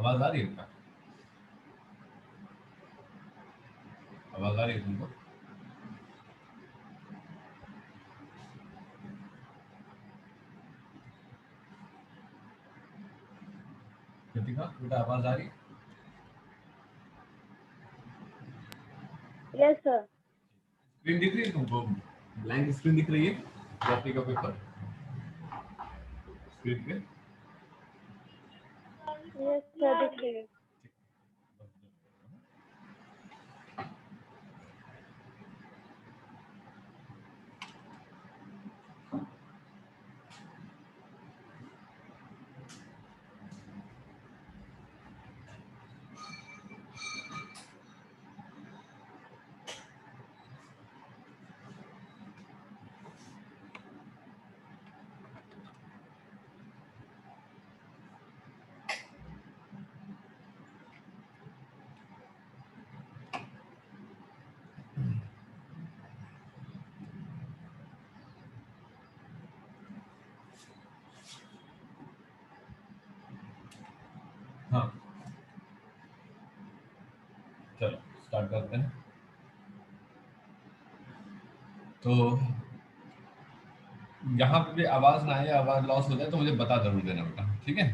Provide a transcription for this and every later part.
आवाज आ रही है क्या? आवाज आ रही है तुमको? कृतिका, बेटा आवाज आ रही है? Yes sir. स्क्रीन दिख रही है तुमको? ब्लैंक स्क्रीन दिख रही है कॉपी का पेपर स्क्रीन पे? यस सर दिख रही है। हाँ, चलो स्टार्ट करते हैं। तो यहाँ पे भी आवाज ना आए, आवाज लॉस हो जाए तो मुझे बता जरूर देना बेटा, ठीक है?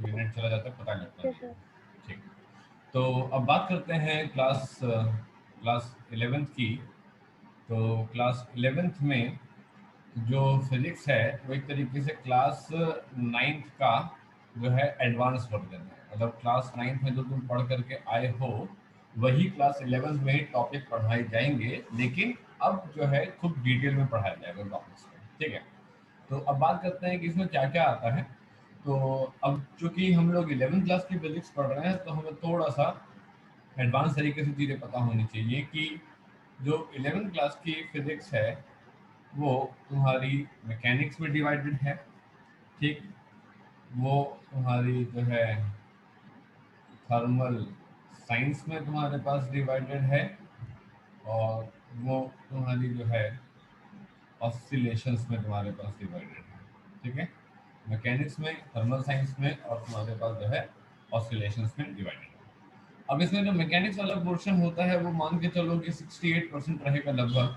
मिनट चला जाता है पता नहीं लगता यस नहीं। सर। ठीक। तो अब बात करते हैं क्लास 11th की। तो क्लास 11th में जो फिजिक्स है वो एक तरीके से क्लास 9th का जो है एडवांस वर्जन है। मतलब क्लास 9th में जो तुम पढ़ करके आए हो वही क्लास 11th में ही टॉपिक पढ़ाए जाएंगे, लेकिन अब जो है खूब डिटेल में पढ़ाया जाएगा टॉपिक्स में, ठीक है? तो अब बात करते हैं कि इसमें क्या क्या आता है। तो अब चूंकि हम लोग 11th क्लास की फिजिक्स पढ़ रहे हैं तो हमें थोड़ा सा एडवांस तरीके से चीज़ें पता होनी चाहिए कि जो 11th क्लास की फिजिक्स है वो तुम्हारी मैकेनिक्स में डिवाइडेड है, ठीक? वो तुम्हारी जो है थर्मल साइंस में तुम्हारे पास डिवाइडेड है, और वो तुम्हारी जो है ऑसिलेशंस में तुम्हारे पास डिवाइडेड है, ठीक है? मैकेनिक्स में, थर्मल साइंस में, और तुम्हारे पास जो है ऑसिलेशंस में डिवाइडेड है। अब इसमें जो मैकेनिक्स वाला पोर्शन होता है वो मान के चलो कि 68% रहेगा लगभग।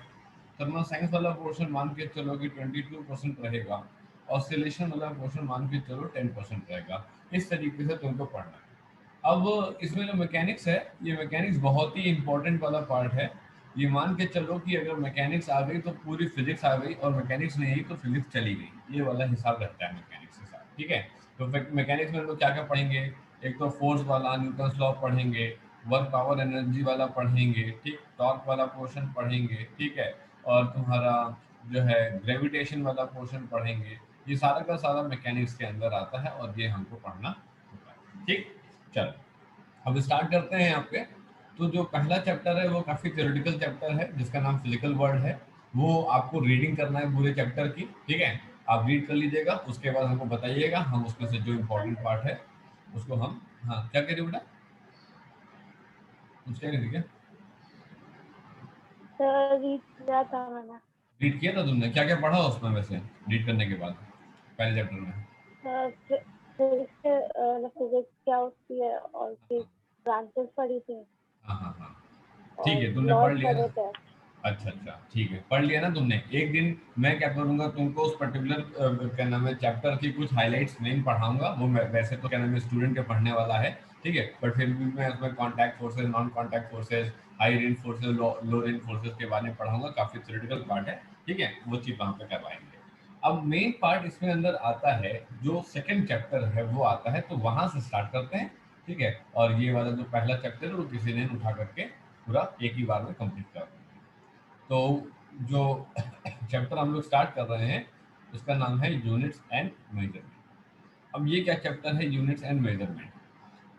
थर्मल साइंस वाला पोर्शन मान के चलो कि 22% रहेगा। ऑसिलेशन वाला पोर्शन मान के चलो 10% रहेगा। इस तरीके से तुमको पढ़ना है। अब इसमें जो मैकेनिक्स है, ये मैकेनिक्स बहुत ही इंपॉर्टेंट वाला पार्ट है। ये मान के चलो कि अगर मैकेनिक्स आ गई तो पूरी फिजिक्स आ गई, और मैकेनिक्स नहीं आई तो फिजिक्स चली गई, ये वाला हिसाब रहता है मैकेनिक्स के साथ, ठीक है? तो मैकेनिक्स में हम लोग क्या क्या पढ़ेंगे? एक तो फोर्स वाला न्यूटन्स लॉ पढ़ेंगे, वर्क पावर एनर्जी वाला पढ़ेंगे, ठीक, टॉर्क वाला पोर्शन पढ़ेंगे, ठीक है, और तुम्हारा जो है ग्रेविटेशन वाला पोर्शन पढ़ेंगे। ये सारा का सारा मैकेनिक्स के अंदर आता है और ये हमको पढ़ना होता है, ठीक? चलो अब स्टार्ट करते हैं यहाँ पे। तो जो पहला चैप्टर है वो काफ़ी थ्योरेटिकल चैप्टर है जिसका नाम फिजिकल वर्ल्ड है। वो आपको रीडिंग करना है पूरे चैप्टर की, ठीक है? आप रीड कर लीजिएगा, उसके बाद हमको बताइएगा, हम उसमें से जो इम्पोर्टेंट पार्ट है उसको हम, हाँ क्या कह रहे हो बेटा? कुछ कह रही थी क्या? सर रीड किया था मैंने। रीड किया था तुमने? क्या क्या पढ़ा उसमें वैसे रीड करने के बाद पहले चैप्टर में? सर फिजिक्स क्या होती है और उसकी ब्रांचेस पढ़ी थी हाँ हाँ हाँ, ठीक और है, तुमने लॉज पढ़ लिया ना? पढ़े थे। अच्छा अच्छा, ठीक है, पढ़ लिया ना तुमने? एक दिन मैं क्या करूंगा, तुमको उस पर्टिकुलर क्या नाम है चैप्टर की कुछ हाइलाइट्स नहीं पढ़ाऊंगा। वो वैसे तो क्या नाम है स्टूडेंट के पढ़ने वाला है, ठीक है, बट फिर भी मैं उसमें contact forces, non contact forces, high range forces, लो रेंज फोर्सेज के बारे में पढ़ाऊंगा। काफी थ्योरेटिकल पार्ट है, ठीक है, वो चीज वहाँ पे करवाएंगे। अब मेन पार्ट इसमें अंदर आता है, जो सेकंड चैप्टर है वो आता है, तो वहां से स्टार्ट करते हैं, ठीक है? और ये वाला जो पहला चैप्टर है वो किसी ने उठा करके पूरा एक ही बार में कंप्लीट कर देंगे। तो जो चैप्टर हम लोग स्टार्ट कर रहे हैं उसका नाम है यूनिट्स एंड मेजरमेंट। अब ये क्या चैप्टर है, units and measurement?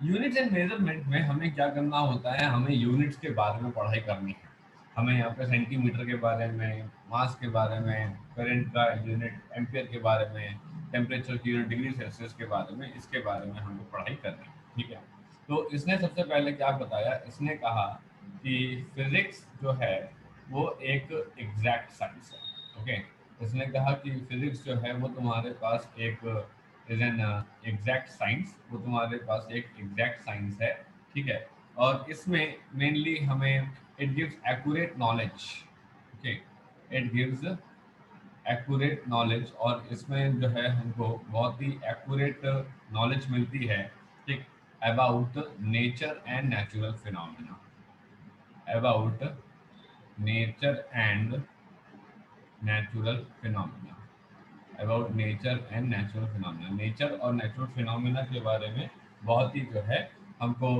Units and measurement में हमें क्या करना होता है, हमें यूनिट्स के बारे में पढ़ाई करनी है। हमें यहाँ पे सेंटीमीटर के बारे में, मास के बारे में, करंट का यूनिट एम्पियर के बारे में, टेम्परेचर की यूनिट डिग्री सेल्सियस के बारे में, इसके बारे में हमको पढ़ाई करनी है, ठीक है? तो इसने सबसे पहले क्या बताया, इसने कहा कि फिजिक्स जो है वो एक एग्जैक्ट साइंस है, ओके? इसने कहा कि फिजिक्स जो है वो तुम्हारे पास एक इज एन एग्जैक्ट साइंस, वो तुम्हारे पास एक एग्जैक्ट साइंस है, ठीक है। और इसमें मेनली हमें it gives accurate knowledge, okay, it gives accurate knowledge, और इसमें जो है हमको बहुत ही एक्यूरेट नॉलेज मिलती है, ठीक, about nature and natural phenomena, about nature and natural phenomena, about nature and natural phenomena, nature और नेचुरल फिनोमिना के बारे में बहुत ही जो है हमको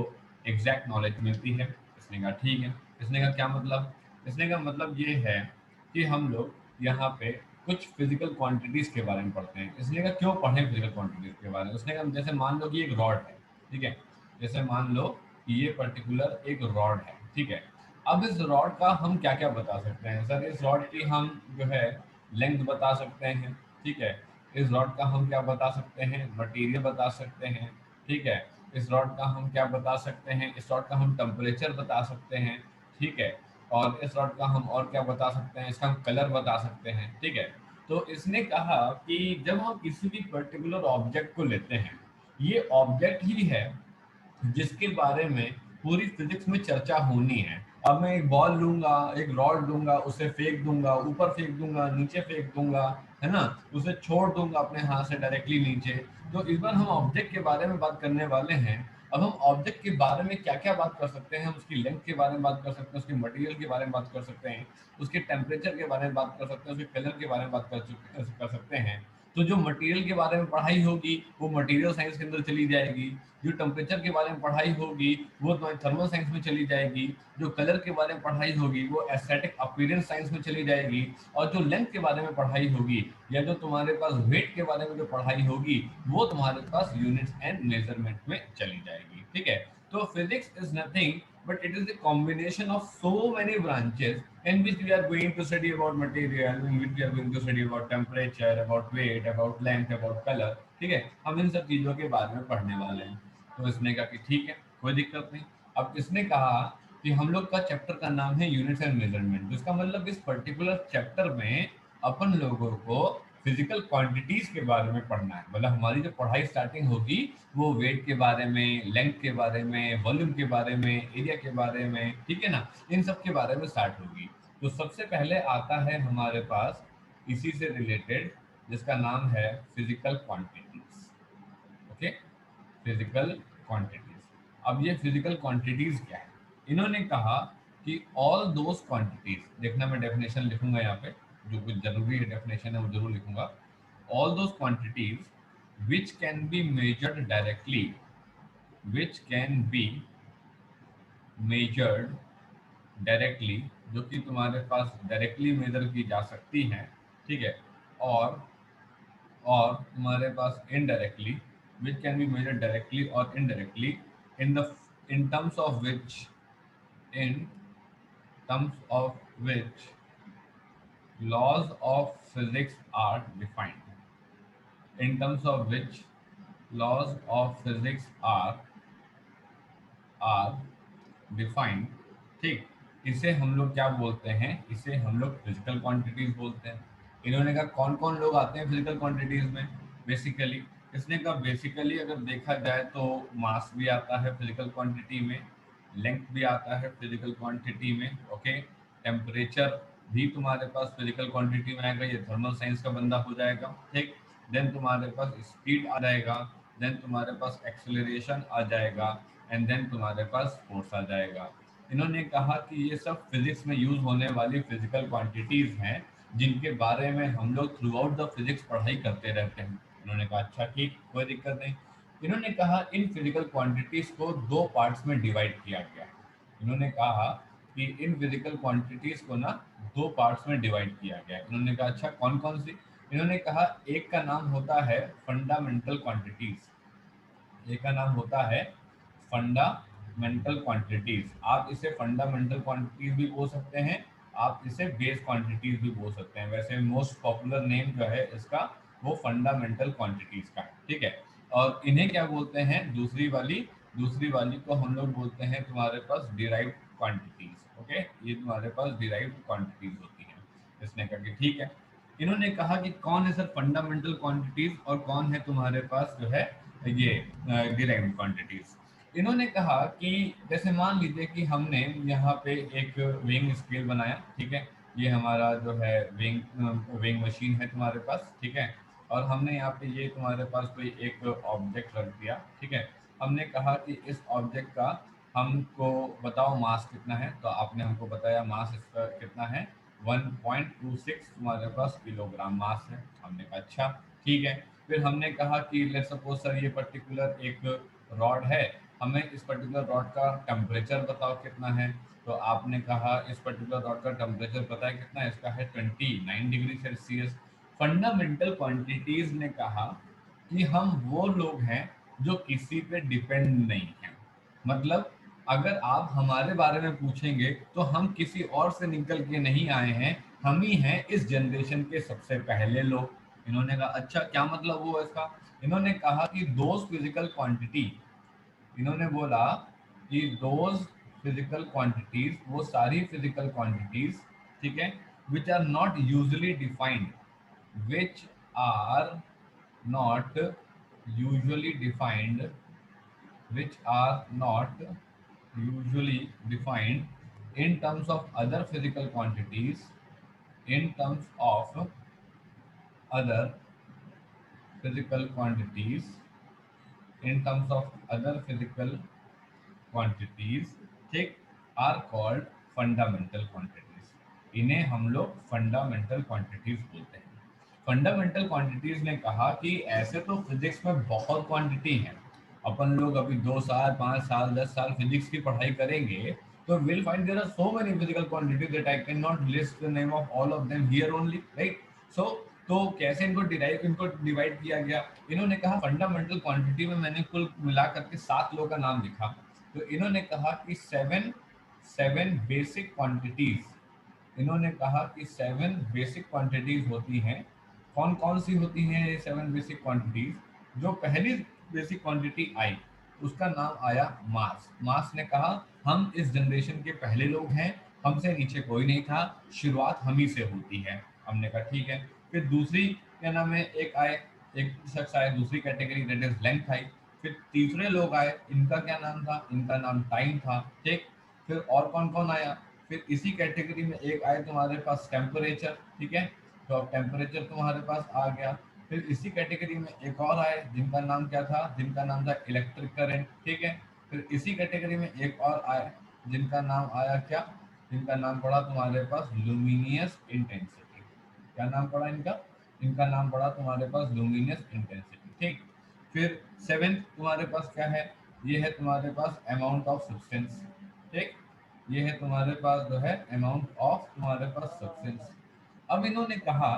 एग्जैक्ट नॉलेज मिलती है। इसने कहा ठीक है। इसने का क्या मतलब, इसने का मतलब ये है कि हम लोग यहाँ पे कुछ फिजिकल क्वांटिटीज के बारे में पढ़ते हैं। इसने का क्यों पढ़ें फिजिकल क्वांटिटीज के बारे में, उसने कहा जैसे मान लो कि एक रॉड है, ठीक है, जैसे मान लो कि ये पर्टिकुलर एक रॉड है, ठीक है। अब इस रॉड का हम क्या क्या बता सकते हैं सर, इस रॉड की हम जो है लेंथ बता सकते हैं, ठीक है। इस रॉड का हम क्या बता सकते हैं, मटेरियल बता सकते हैं, ठीक है। इस रॉड का हम क्या बता सकते हैं, इस रॉड का हम टेम्परेचर बता सकते हैं, ठीक है। और इस रॉड का हम और क्या बता सकते हैं, इसका हम कलर बता सकते हैं, ठीक है। तो इसने कहा कि जब हम किसी भी पर्टिकुलर ऑब्जेक्ट को लेते हैं, ये ऑब्जेक्ट ही है जिसके बारे में पूरी फिजिक्स में चर्चा होनी है। अब मैं एक बॉल लूंगा, एक रॉड लूंगा, उसे फेंक दूंगा, ऊपर फेंक दूंगा, नीचे फेंक दूंगा, है ना, उसे छोड़ दूंगा अपने हाथ से डायरेक्टली नीचे। तो इस बार हम ऑब्जेक्ट के बारे में बात करने वाले हैं। अब हम ऑब्जेक्ट के बारे में क्या क्या बात कर सकते हैं, हम उसकी लेंथ के बारे में बात कर सकते हैं, उसके मटेरियल के बारे में बात कर सकते हैं, उसके टेम्परेचर के बारे में बात कर सकते हैं, उसके कलर के बारे में बात कर सकते हैं। तो जो मटेरियल के बारे में पढ़ाई होगी वो मटेरियल साइंस के अंदर चली जाएगी, जो टेम्परेचर के बारे में पढ़ाई होगी वो थर्मल साइंस में चली जाएगी, जो कलर के बारे में पढ़ाई होगी वो एस्थेटिक अपीयरेंस साइंस में चली जाएगी, और जो लेंथ के बारे में पढ़ाई होगी या जो तुम्हारे पास वेट के बारे में जो पढ़ाई होगी वो तुम्हारे पास यूनिट्स एंड मेजरमेंट में चली जाएगी, ठीक है। तो physics is nothing but it is a combination of so many branches in which we are going to study about material, in which we are going to study about temperature, about weight, about length, about color, ठीक है। हम इन सब चीजों के बारे में पढ़ने वाले हैं। तो इसने कहा कि ठीक है, कोई दिक्कत नहीं। अब इसने कहा कि हम लोग का चैप्टर का नाम है यूनिट्स एंड मेजरमेंट, जिसका मतलब इस पर्टिकुलर चैप्टर में अपन लोगों को फिजिकल क्वांटिटीज के बारे में पढ़ना है। मतलब हमारी जो पढ़ाई स्टार्टिंग होगी वो वेट के बारे में, लेंथ के बारे में, वॉल्यूम के बारे में, एरिया के बारे में, ठीक है ना, इन सब के बारे में स्टार्ट होगी। तो सबसे पहले आता है हमारे पास इसी से रिलेटेड, जिसका नाम है physical quantities, okay, physical quantities. अब ये फिजिकल क्वांटिटीज क्या है, इन्होंने कहा कि ऑल दोज क्वांटिटीज, देखना मैं डेफिनेशन लिखूंगा यहाँ पे, जो कुछ जरूरी है डेफिनेशन है वो जरूर लिखूंगा। All those quantities which can be measured directly, which can be measured directly, जो कि तुम्हारे पास डायरेक्टली मेजर की जा सकती हैं, ठीक है। और तुम्हारे पास indirectly, which can be measured directly or indirectly, in the in terms of which, in terms of which laws of physics are defined, in terms of which laws of physics are defined, ठीक। इसे हम लोग क्या बोलते हैं, इसे हम लोग फिजिकल क्वांटिटीज बोलते हैं। इन्होंने कहा कौन कौन लोग आते हैं फिजिकल क्वांटिटीज में, बेसिकली इसने कहा बेसिकली अगर देखा जाए तो मास भी आता है फिजिकल क्वांटिटी में, लेंथ भी आता है फिजिकल क्वांटिटी में, ओके। टेम्परेचर भी तुम्हारे पास फिजिकल क्वांटिटी में आएगा, ये थर्मल साइंस का बंदा हो जाएगा, ठीक। देन तुम्हारे पास स्पीड आ जाएगा, देन तुम्हारे पास एक्सेलरेशन आ जाएगा, एंड देन तुम्हारे पास फोर्स आ जाएगा। इन्होंने कहा कि ये सब फिजिक्स में यूज होने वाली फिजिकल क्वांटिटीज हैं, जिनके बारे में हम लोग थ्रू आउट द फिजिक्स पढ़ाई करते रहते हैं। इन्होंने कहा अच्छा ठीक, कोई दिक्कत नहीं। इन्होंने कहा इन फिजिकल क्वांटिटीज को दो पार्ट्स में डिवाइड किया गया है। इन्होंने कहा कि इन फिजिकल क्वांटिटीज को ना दो पार्ट्स में डिवाइड किया गया है। इन्होंने कहा अच्छा कौन कौन सी, इन्होंने कहा एक का नाम होता है फंडामेंटल क्वांटिटीज, एक का नाम होता है फंडामेंटल क्वांटिटीज। आप इसे फंडामेंटल क्वांटिटीज भी बोल सकते हैं, आप इसे बेस क्वांटिटीज भी बोल सकते हैं। वैसे मोस्ट पॉपुलर नेम जो है इसका वो फंडामेंटल क्वांटिटीज का है, ठीक है। और इन्हें क्या बोलते हैं, दूसरी वाली को हम लोग बोलते हैं तुम्हारे पास डिराइव्ड क्वांटिटीज, ओके। ये तुम्हारे पास डिराइव्ड क्वांटिटीज होती हैं। इसने कहा कि ठीक है। इन्होंने कहा कि कौन है सर फंडामेंटल क्वांटिटीज और कौन है तुम्हारे पास जो है ये डिराइव्ड क्वांटिटीज। इन्होंने कहा कि जैसे मान लीजिए कि हमने यहाँ पे एक विंग स्केल बनाया, ठीक है, ये हमारा जो है विंग मशीन है तुम्हारे पास, ठीक है, और हमने यहाँ पे ये तुम्हारे पास कोई एक ऑब्जेक्ट रख दिया, ठीक है। हमने कहा कि इस ऑब्जेक्ट का हमको बताओ मास कितना है, तो आपने हमको बताया मास इसका कितना है, 1.26 तुम्हारे पास किलोग्राम मास है। हमने कहा अच्छा ठीक है। फिर हमने कहा कि लेट्स सपोज सर ये पर्टिकुलर एक रॉड है, हमें इस पर्टिकुलर रॉड का टेम्परेचर बताओ कितना है। तो आपने कहा इस पर्टिकुलर रॉड का टेम्परेचर पता है कितना है, इसका है 29 डिग्री सेल्सियस। फंडामेंटल क्वांटिटीज ने कहा कि हम वो लोग हैं जो किसी पे डिपेंड नहीं हैं। मतलब अगर आप हमारे बारे में पूछेंगे तो हम किसी और से निकल के नहीं आए हैं, हम ही हैं इस जनरेशन के सबसे पहले लोग। इन्होंने कहा अच्छा क्या मतलब हुआ इसका। इन्होंने कहा कि दोज फिजिकल क्वांटिटी, इन्होंने बोला कि दोज फिजिकल क्वांटिटीज, वो सारी फिजिकल क्वांटिटीज, ठीक है, which are not usually defined, which are not usually defined, which are not usually defined in terms of other physical quantities, in terms of other physical quantities, in terms of other physical quantities, ठीक, are called fundamental quantities। इन्हें हम लोग fundamental quantities बोलते हैं। Fundamental quantities ने कहा कि ऐसे तो फिजिक्स में बहुत क्वांटिटी है, अपन लोग अभी 2 साल 5 साल 10 साल फिजिक्स की पढ़ाई करेंगे तो will find there are so many physical quantities that I can not list the name of all of them here only, right. So तो कैसे इनको डिवाइड किया गया। इन्होंने कहा फंडामेंटल क्वांटिटी में मैंने कुल मिला करके 7 लोगों का नाम लिखा। तो इन्होंने कहा कि सेवन सेवन बेसिक क्वांटिटीज, इन्होंने कहा कि 7 बेसिक क्वांटिटीज होती हैं। कौन कौन सी होती हैं ये 7 बेसिक क्वांटिटीज। जो पहली बेसिक क्वांटिटी आई उसका नाम आया मास। मास ने कहा हम इस जनरेशन के पहले लोग हैं, हमसे नीचे कोई नहीं था, शुरुआत हम ही से होती है। हमने कहा ठीक है। फिर दूसरी क्या नाम है, एक शख्स आए, दूसरी कैटेगरी दैट इज लेंथ आई। फिर तीसरे लोग आए, इनका क्या नाम था, इनका नाम टाइम था, ठीक। फिर और कौन कौन आया, फिर इसी कैटेगरी में एक आए तुम्हारे पास टेम्परेचर, ठीक है, तो अब टेम्परेचर तुम्हारे पास आ गया। फिर इसी कैटेगरी में एक और आए जिनका नाम क्या था, जिनका नाम था इलेक्ट्रिक करंट, ठीक है। फिर इसी कैटेगरी में एक और आए जिनका नाम आया क्या, जिनका नाम पड़ा तुम्हारे पास लुमिनियस इंटेंसिटी। क्या नाम पड़ा इनका, इनका नाम पड़ा तुम्हारे पास लुमिनियस इंटेंसिटी, ठीक। फिर सेवेंथ तुम्हारे पास क्या है, ये है तुम्हारे पास अमाउंट ऑफ सब्सटेंस, ठीक। ये है तुम्हारे पास जो है अमाउंट ऑफ तुम्हारे पास सब्सटेंस। अब इन्होंने कहा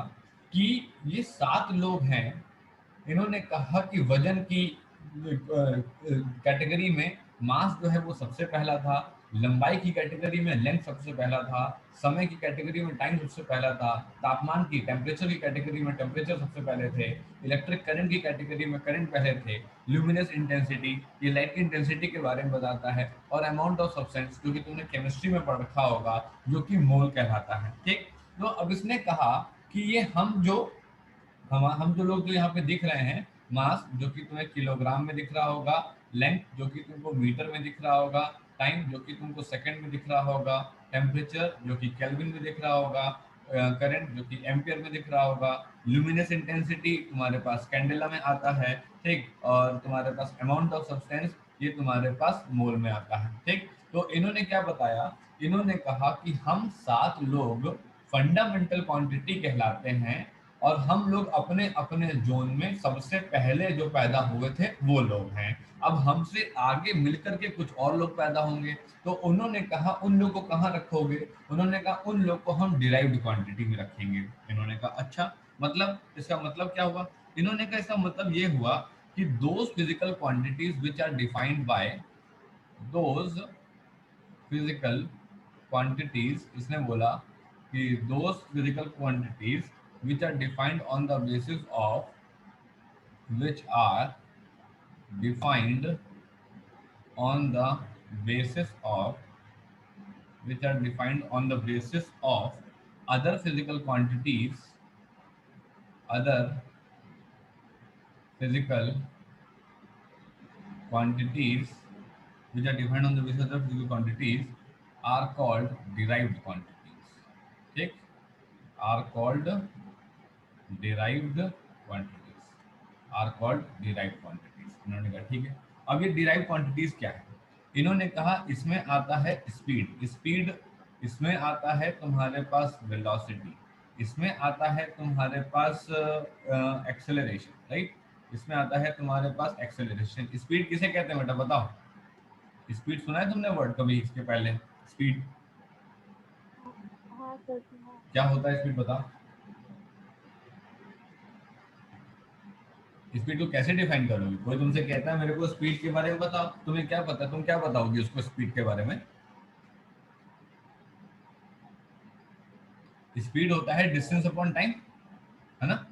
कि ये 7 लोग हैं। इन्होंने कहा कि वजन की कैटेगरी में मास जो है वो सबसे पहला था, लंबाई की कैटेगरी में लेंथ सबसे पहला था, समय की कैटेगरी में टाइम सबसे पहला था, तापमान की टेम्परेचर की कैटेगरी में टेम्परेचर सबसे पहले थे, इलेक्ट्रिक करंट की कैटेगरी में करंट पहले थे, ल्यूमिनस इंटेंसिटी ये लाइट की इंटेंसिटी के बारे में बताता है, और अमाउंट ऑफ सब्सटेंस जो कि तुमने केमिस्ट्री में पढ़ रखा होगा जो कि मोल कहलाता है, ठीक। तो अब इसने कहा कि ये हम जो लोग जो यहाँ पे दिख रहे हैं, मास जो कि तुम्हें किलोग्राम में दिख रहा होगा, लेंथ जो कि तुमको मीटर में दिख रहा होगा, टाइम जो कि तुमको सेकंड में दिख रहा होगा, टेम्परेचर जो कि केल्विन में दिख रहा होगा, करंट जो कि एम्पियर में दिख रहा होगा, ल्यूमिनस इंटेंसिटी तुम्हारे पास कैंडेला में आता है, ठीक, और तुम्हारे पास अमाउंट ऑफ सब्सटेंस ये तुम्हारे पास मोल में आता है, ठीक। तो इन्होंने क्या बताया, इन्होंने कहा कि हम 7 लोग फंडामेंटल क्वांटिटी कहलाते हैं, और हम लोग अपने अपने जोन में सबसे पहले जो पैदा हुए थे वो लोग हैं। अब हमसे आगे मिलकर के कुछ और लोग पैदा होंगे, तो उन्होंने कहा उन लोग को कहाँ रखोगे, उन्होंने कहा उन लोग को हम डिराइव्ड क्वांटिटी में रखेंगे। इन्होंने कहा अच्छा, मतलब इसका मतलब क्या हुआ। इन्होंने कहा इसका मतलब ये हुआ कि those physical quantities which are defined by those physical quantities, इसने बोला कि those physical quantities which are defined on the basis of which are defined on the basis of which are defined on the basis of other physical quantities, other physical quantities which are defined on the basis of the physical quantities are called derived quantities. ठीक, are called derived quantities, are called derived quantities. इन्होंने कहा ठीक है। अब ये derived quantities क्या है? इन्होंने कहा इसमें आता है स्पीड, इसमें आता है तुम्हारे पास वेलोसिटी, इसमें आता है तुम्हारे पास एक्सेलरेशन, राइट? इसमें आता है तुम्हारे पास एक्सेलरेशन। स्पीड किसे कहते हैं बेटा बताओ? स्पीड सुना है तुमने वर्ड कभी इसके पहले? स्पीड हाँ सर सुना है। क्या होता है? स्पीड बताओ। स्पीड को कैसे डिफाइन करोगे? कोई तुमसे कहता है मेरे को स्पीड के बारे में बताओ, तुम्हें क्या पता, तुम क्या बताओगे उसको स्पीड के बारे में? स्पीड होता है डिस्टेंस अपॉन टाइम, है ना?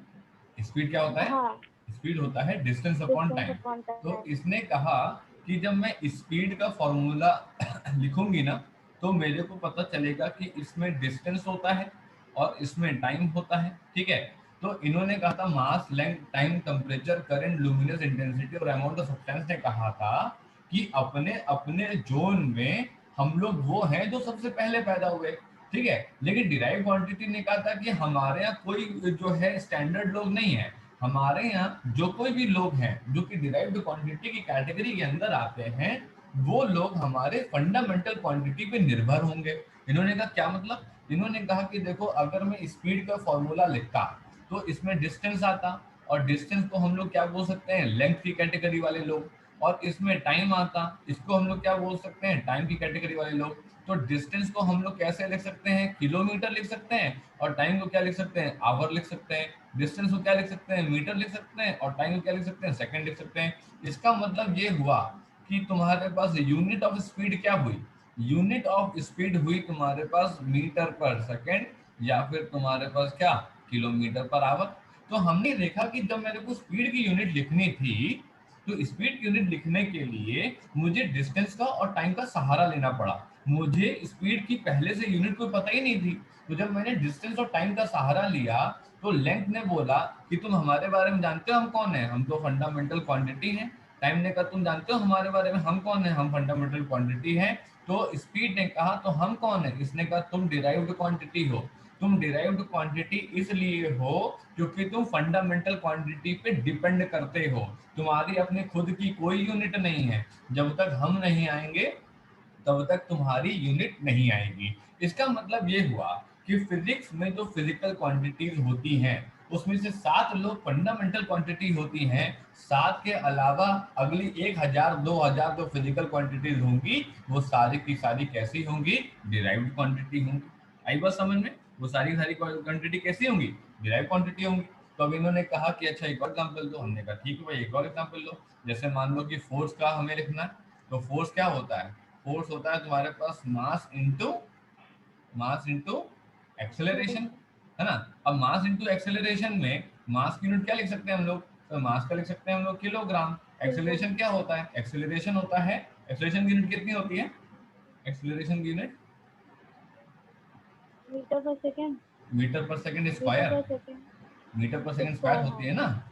स्पीड क्या होता है? हाँ स्पीड होता है distance upon distance time. Upon तो टाइम। इसने कहा कि जब मैं स्पीड का फॉर्मूला लिखूंगी ना, तो मेरे को पता चलेगा कि इसमें डिस्टेंस होता है और इसमें टाइम होता है, ठीक है? तो इन्होंने कहा था mass, length, time, temperature, current, luminous intensity और अमाउंट ऑफ सब्सटेंस ने कहा था कि अपने अपने जोन में हम लोग वो हैं जो सबसे पहले पैदा हुए, ठीक है? लेकिन डिराइव क्वांटिटी ने कहा था कि हमारे यहाँ कोई जो है स्टैंडर्ड लोग नहीं है, हमारे यहाँ जो कोई भी लोग हैं जो कि डिराइव्ड क्वांटिटी की कैटेगरी के अंदर आते हैं, वो लोग हमारे फंडामेंटल क्वांटिटी पे निर्भर होंगे। इन्होंने कहा क्या मतलब? इन्होंने कहा कि देखो अगर मैं स्पीड का फॉर्मूला लिखता तो इसमें डिस्टेंस आता, और डिस्टेंस को हम लोग क्या बोल सकते हैं? लेंथ की कैटेगरी वाले लोग। और इसमें टाइम आता, इसको हम लोग क्या बोल सकते हैं? टाइम की कैटेगरी वाले लोग। तो डिस्टेंस को हम लोग कैसे लिख सकते हैं? किलोमीटर लिख सकते हैं। और टाइम को क्या लिख सकते हैं? आवर लिख सकते हैं। डिस्टेंस को क्या लिख सकते हैं? मीटर लिख सकते हैं। और टाइम को क्या लिख सकते हैं? सेकंड लिख सकते हैं। इसका मतलब ये हुआ कि तुम्हारे पास यूनिट ऑफ स्पीड क्या हुई? यूनिट ऑफ स्पीड हुई तुम्हारे पास मीटर पर सेकंड, या फिर तुम्हारे पास क्या? Kilometre per hour. तो हमने देखा कि जब मेरे को स्पीड की यूनिट लिखनी थी, तो स्पीड की यूनिट लिखने के लिए मुझे डिस्टेंस का और टाइम का सहारा लेना पड़ा। मुझे स्पीड की पहले से यूनिट कोई पता ही नहीं थी। तो जब मैंने डिस्टेंस और टाइम का सहारा लिया, तो लेंथ ने बोला कि तुम हमारे बारे में जानते हो हम कौन है? हम तो फंडामेंटल क्वांटिटी हैं। टाइम ने कहा तुम जानते हो हमारे बारे में हम कौन है? हम फंडामेंटल क्वांटिटी हैं। तो स्पीड ने कहा तो हम कौन है? इसने कहा तुम डिराइव्ड क्वांटिटी हो। तुम डिराइव्ड क्वांटिटी इसलिए हो क्योंकि तुम फंडामेंटल क्वांटिटी पे डिपेंड करते हो। तुम्हारी अपने खुद की कोई यूनिट नहीं है। जब तक हम नहीं आएंगे तब तक तुम्हारी यूनिट नहीं आएगी। इसका मतलब ये हुआ कि फिजिक्स में जो फिजिकल क्वांटिटीज होती हैं उसमें से 7 लोग फंडामेंटल क्वांटिटी होती हैं। 7 के अलावा अगली 1000 2000 जो फिजिकल क्वांटिटीज होंगी वो सारी की सारी कैसी होंगी? डिराइव्ड क्वांटिटी होंगी। आई बात समझ में? वो सारी सारी क्वांटिटी कैसी होंगी? डिराइव्ड क्वांटिटी होंगी। तो अब इन्होंने कहा कि अच्छा एक और एग्जाम्पल दो। हमने कहा ठीक है भाई एक और एग्जाम्पल लो। जैसे मान लो कि फोर्स का हमें लिखना है, तो फोर्स क्या होता है? फोर्स होता है तुम्हारे पास मास इंटू एक्सेलरेशन, है ना? अब मास इंटू एक्सेलरेशन में मास की यूनिट क्या लिख सकते हैं हम लोग? तो मास का लिख सकते हैं हम लोग किलोग्राम। एक्सेलरेशन क्या होता है? एक्सेलरेशन होता है, एक्सेलरेशन की यूनिट कितनी होती है? एक्सेलरेशन की यूनिट मीटर पर सेकेंड। मीटर पर सेकंड मीटर स्क्वायर। पर सेकेंड मीटर पर सेकंड स्क्वायर स्क्वायर। हाँ होती है ना।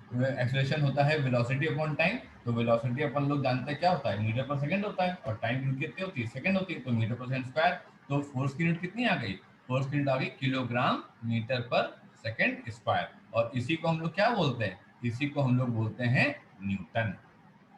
एक्सेलरेशन होता है वेलोसिटी अपॉन टाइम। तो वेलोसिटी अपन लोग जानते हैं क्या होता है? मीटर पर सेकंड होता है। और टाइम यूनिट कितनी होती है? सेकंड होती है। तो मीटर पर सेकंड स्क्वायर। तो फोर्स की यूनिट कितनी आ गई? फोर्स की यूनिट आ गई किलोग्राम मीटर पर सेकंड स्क्वायर। और इसी को हम लोग क्या बोलते हैं? इसी को हम लोग बोलते हैं न्यूटन।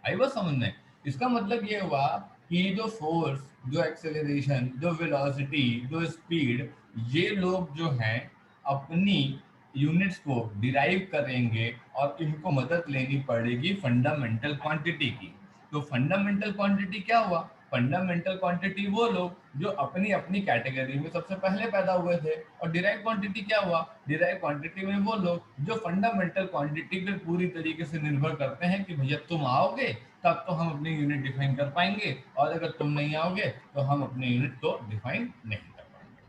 आई बात समझ में? इसका मतलब ये हुआ कि जो फोर्स, जो एक्सेलरेशन, जो वेलोसिटी, जो स्पीड, ये लोग जो हैं अपनी यूनिट्स को डिराइव करेंगे और इनको मदद लेनी पड़ेगी फंडामेंटल क्वांटिटी की। तो फंडामेंटल क्वांटिटी क्या हुआ? फंडामेंटल क्वांटिटी वो लोग जो अपनी अपनी कैटेगरी में सबसे पहले पैदा हुए थे। और डिराइव क्वांटिटी क्या हुआ? डिराइव क्वांटिटी में वो लोग जो फंडामेंटल क्वांटिटी पे पूरी तरीके से निर्भर करते हैं कि भैया तुम आओगे तब तो हम अपनी यूनिट डिफाइन कर पाएंगे, और अगर तुम नहीं आओगे तो हम अपनी यूनिट को डिफाइन नहीं कर पाएंगे।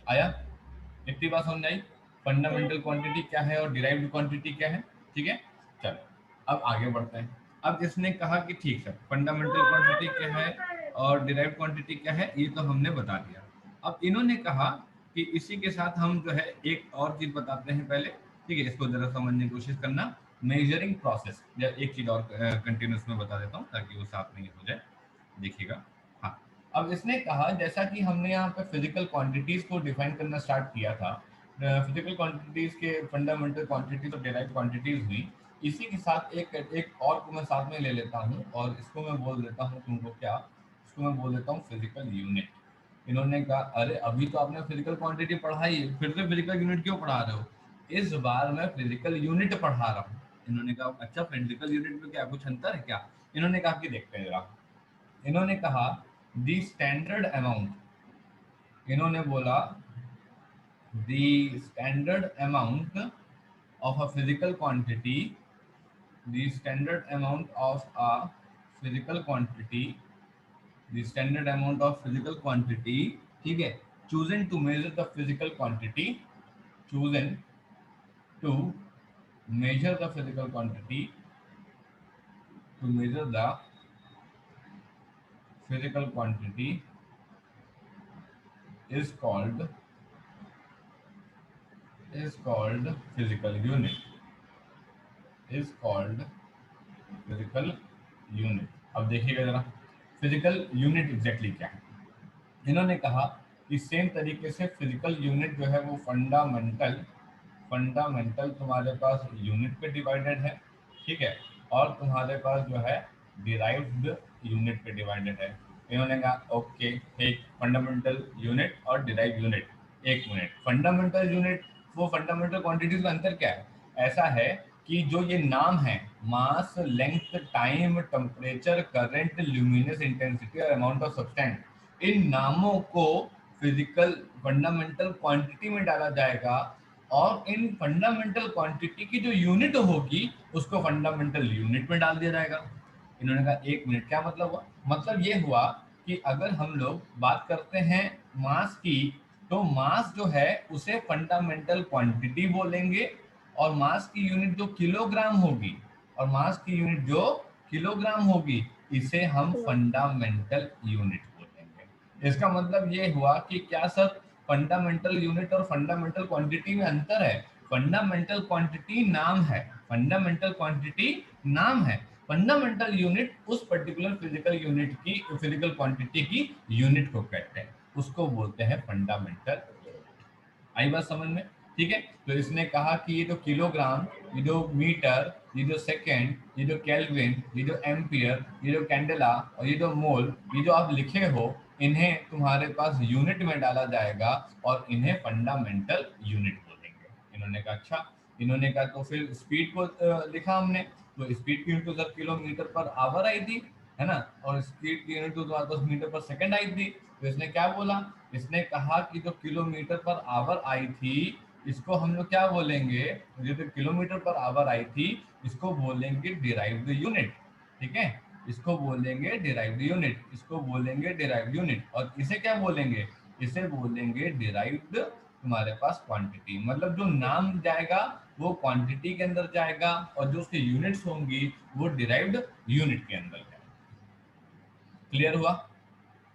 आया? इतनी बात समझ आई? फंडामेंटल क्वांटिटी क्या है और डिराइव्ड क्वांटिटी क्या है, ठीक है? चलो अब आगे बढ़ते हैं। अब इसने कहा कि ठीक है फंडामेंटल क्वांटिटी क्या है और डिराइव्ड क्वांटिटी क्या है ये तो हमने बता दिया। अब इन्होंने कहा कि इसी के साथ हम जो है एक और चीज बताते हैं पहले, ठीक है, इसको जरा समझने की कोशिश करना। मेजरिंग प्रोसेस, या एक चीज और कंटिन्यूस में बता देता हूँ ताकि वो साथ नहीं हो जाए, देखिएगा। हाँ, अब इसने कहा जैसा कि हमने यहाँ पे फिजिकल क्वांटिटीज को डिफाइन करना स्टार्ट किया था, फिजिकल क्वांटिटीज के फंडामेंटल क्वांटिटीज और डेराइव क्वांटिटीज हुई, इसी के साथ एक और को मैं साथ में ले लेता हूँ और इसको मैं बोल देता हूँ तुमको क्या, इसको मैं बोल देता हूँ फिजिकल यूनिट। इन्होंने कहा अरे अभी तो आपने फिजिकल क्वांटिटी पढ़ाई, फिर से फिजिकल यूनिट क्यों पढ़ा रहे हो? इस बार मैं फिजिकल यूनिट पढ़ा रहा हूँ। इन्होंने कहा अच्छा फिजिकल यूनिट में क्या कुछ अंतर है क्या? इन्होंने कहा कि देखते हैं जरा। इन्होंने कहा द स्टैंडर्ड अमाउंट, इन्होंने बोला the standard amount of a physical quantity, the standard amount of a physical quantity, the standard amount of physical quantity, ठीक है, chosen to measure the physical quantity, chosen to measure the physical quantity, to measure the physical quantity is called physical unit, is called physical unit। अब देखिएगा जरा physical unit exactly क्या है। इन्होंने कहा कि सेम तरीके से फिजिकल यूनिट जो है वो फंडामेंटल तुम्हारे पास यूनिट पे डिवाइडेड है, ठीक है, और तुम्हारे पास जो है डिराइव्ड यूनिट पे डिवाइडेड है। इन्होंने कहा ओके, एक फंडामेंटल यूनिट और डिराइव यूनिट। एक मिनट, फंडामेंटल यूनिट वो फंडामेंटल क्वांटिटीज का अंतर क्या है? ऐसा है कि जो ये नाम है mass, length, time, temperature, current, luminous intensity और अमाउंट ऑफ सब्सटेंस, इन नामों को फिजिकल फंडामेंटल क्वांटिटी में डाला जाएगा और इन फंडामेंटल क्वांटिटी की जो यूनिट होगी उसको फंडामेंटल यूनिट में डाल दिया जाएगा। इन्होंने कहा एक मिनट, क्या मतलब हुआ? मतलब ये हुआ कि अगर हम लोग बात करते हैं मास की, तो मास जो है उसे फंडामेंटल क्वांटिटी बोलेंगे, और मास की यूनिट जो किलोग्राम होगी, और मास की यूनिट जो किलोग्राम होगी, इसे हम किलो। फंडामेंटल यूनिट बोलेंगे। इसका मतलब ये हुआ कि क्या सर फंडामेंटल यूनिट और फंडामेंटल क्वांटिटी में अंतर है? फंडामेंटल क्वांटिटी नाम है, फंडामेंटल क्वांटिटी नाम है, फंडामेंटल यूनिट उस पर्टिकुलर फिजिकल यूनिट की, फिजिकल क्वांटिटी की यूनिट को कहते हैं, उसको बोलते हैं फंडामेंटल। आई बात समझ में? ठीक है, तो इसने कहा कि ये जो किलोग्राम, ये जो मीटर, ये जो सेकेंड, ये जो केल्विन, ये जो एम्पियर, ये जो कैंडेला और ये जो मोल, ये जो आप लिखे हो, इन्हें तुम्हारे पास यूनिट में डाला जाएगा और इन्हें फंडामेंटल यूनिट बोलेंगे। इन्होंने कहा अच्छा। इन्होंने कहा तो फिर स्पीड को लिखा हमने, तो स्पीड की यूनिट तो सर किलोमीटर पर आवर आई थी, है ना, और स्पीड की यूनिट तो तुम्हारे पास मीटर पर सेकंड आई थी। तो इसने क्या बोला? इसने कहा कि जो किलोमीटर पर आवर आई थी, इसको हम लोग क्या बोलेंगे? जो किलोमीटर पर आवर आई थी, इसको बोलेंगे डिराइव्ड यूनिट। ठीक है, इसको बोलेंगे डिराइव्ड यूनिट, इसको बोलेंगे डिराइव्ड यूनिट, और इसे क्या बोलेंगे? इसे बोलेंगे डिराइव्ड तुम्हारे पास क्वांटिटी। मतलब जो नाम जाएगा वो क्वांटिटी के अंदर जाएगा और जो उसकी यूनिट्स होंगी वो डिराइव्ड यूनिट के अंदर जाएगा। क्लियर हुआ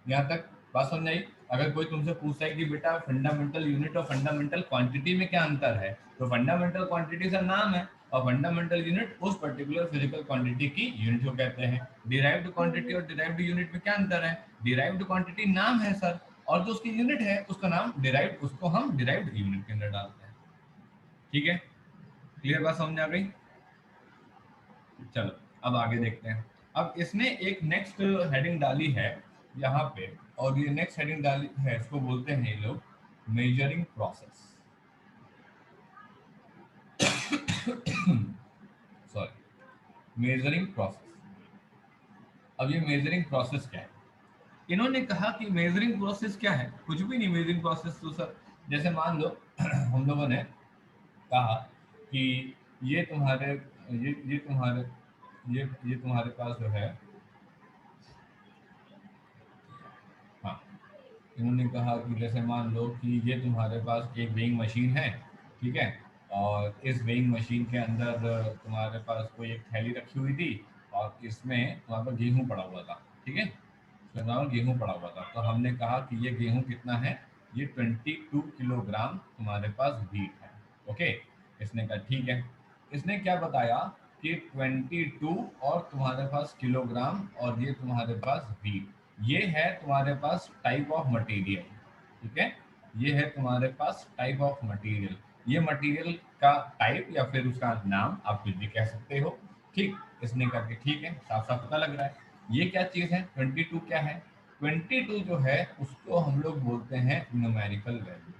यहाँ तक? बात समझ आई? अगर कोई तुमसे पूछता है कि बेटा फंडामेंटल यूनिट और फंडामेंटल क्वांटिटी में क्या अंतर है, तो फंडामेंटल क्वांटिटी का नाम है और फंडामेंटल यूनिट उस पर्टिकुलर फिजिकल क्वांटिटी की यूनिट को कहते हैं। डिराइव्ड क्वांटिटी और डिराइव्ड यूनिट में क्या अंतर है? डिराइव्ड क्वांटिटी नाम है सर, और जो उसकी यूनिट है उसका नाम डिराइव्ड, उसको हम डिराइव्ड यूनिट के अंदर डालते हैं। ठीक है, क्लियर बात समझ आ गई? चलो अब आगे देखते हैं। अब इसने एक नेक्स्ट हेडिंग डाली है यहाँ पे, और ये नेक्स्ट हेडिंग डाली है, इसको बोलते हैं ये लोग measuring process. Sorry, measuring process. अब ये मेजरिंग प्रोसेस क्या है? इन्होंने कहा कि मेजरिंग प्रोसेस क्या है? कुछ भी नहीं। मेजरिंग प्रोसेस तो सर जैसे मान लो हम लोगों ने कहा कि ये तुम्हारे ये तुम्हारे ये तुम्हारे पास जो है, हाँ, इन्होंने कहा कि जैसे मान लो कि ये तुम्हारे पास एक वेइंग मशीन है, ठीक है, और इस वेइंग मशीन के अंदर तुम्हारे पास कोई एक थैली रखी हुई थी और इसमें तुम्हारे पास गेहूं पड़ा हुआ था, ठीक है, इसमें तुम्हारा गेहूं पड़ा हुआ था। तो हमने कहा कि ये गेहूं कितना है? ये 22 किलोग्राम तुम्हारे पास व्हीट है। ओके, इसने कहा ठीक है। इसने क्या बताया कि 22 और तुम्हारे पास किलोग्राम और ये तुम्हारे पास वीट, ये है तुम्हारे पास टाइप ऑफ मटेरियल, ठीक है। ये है तुम्हारे पास टाइप ऑफ मटेरियल, ये मटेरियल का टाइप या फिर उसका नाम आप कुछ भी कह सकते हो, ठीक। इसने करके ठीक है, साफ साफ पता लग रहा है ये क्या चीज है। 22 क्या है, 22 जो है उसको हम लोग बोलते हैं न्यूमेरिकल वैल्यू।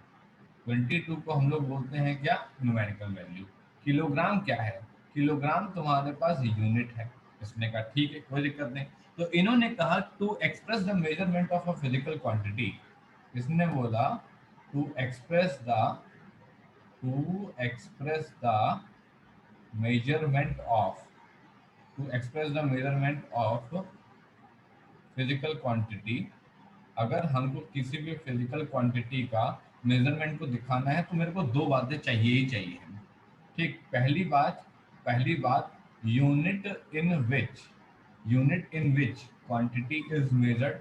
22 को हम लोग बोलते हैं क्या, न्यूमेरिकल वैल्यू। किलोग्राम क्या है, किलोग्राम तुम्हारे पास यूनिट है। इसने कहा ठीक है, कोई दिक्कत नहीं। तो इन्होंने कहा to express the measurement of a physical quantity, इसने बोला to express the to express the measurement of to express the measurement of physical quantity, अगर हमको किसी भी फिजिकल क्वांटिटी का मेजरमेंट को दिखाना है तो मेरे को दो बातें चाहिए ही चाहिए, ठीक। पहली बात unit in which, unit in which quantity is measured.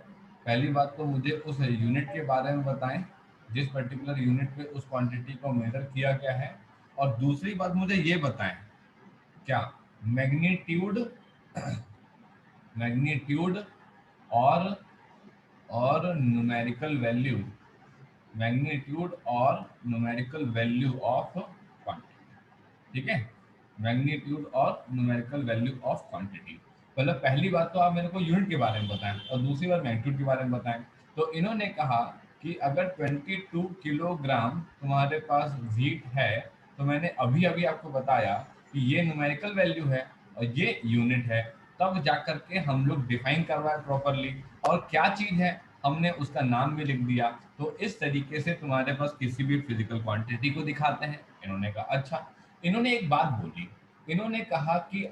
पहली बात तो मुझे उस यूनिट के बारे में बताएं जिस पर्टिकुलर यूनिट पे उस क्वांटिटी को मेजर किया गया है। और दूसरी बात मुझे ये बताएं क्या मैग्नीट्यूड मैग्नीट्यूड और न्यूमेरिकल वैल्यू, मैग्नीट्यूड और न्यूमेरिकल वैल्यू ऑफ क्वांटिटी, ठीक है। मैग्नीट्यूड और न्यूमेरिकल वैल्यू ऑफ क्वांटिटी, मतलब पहली बात तो आप मेरे को यूनिट के बारे में बताएं और दूसरी बात मैग्नीट्यूड के बारे में बताएं। तो इन्होंने कहा कि अगर 22 किलोग्राम तुम्हारे पास व्हीट है, तो मैंने अभी अभी आपको बताया कि ये न्यूमेरिकल वैल्यू है और ये यूनिट है, तब जाकर के हम लोग डिफाइन करवाए प्रॉपरली, और क्या चीज है हमने उसका नाम भी लिख दिया। तो इस तरीके से तुम्हारे पास किसी भी फिजिकल क्वांटिटी को दिखाते हैं। इन्होंने कहा अच्छा। इन्होंने एक बात बोली, इन्होंने कहा कि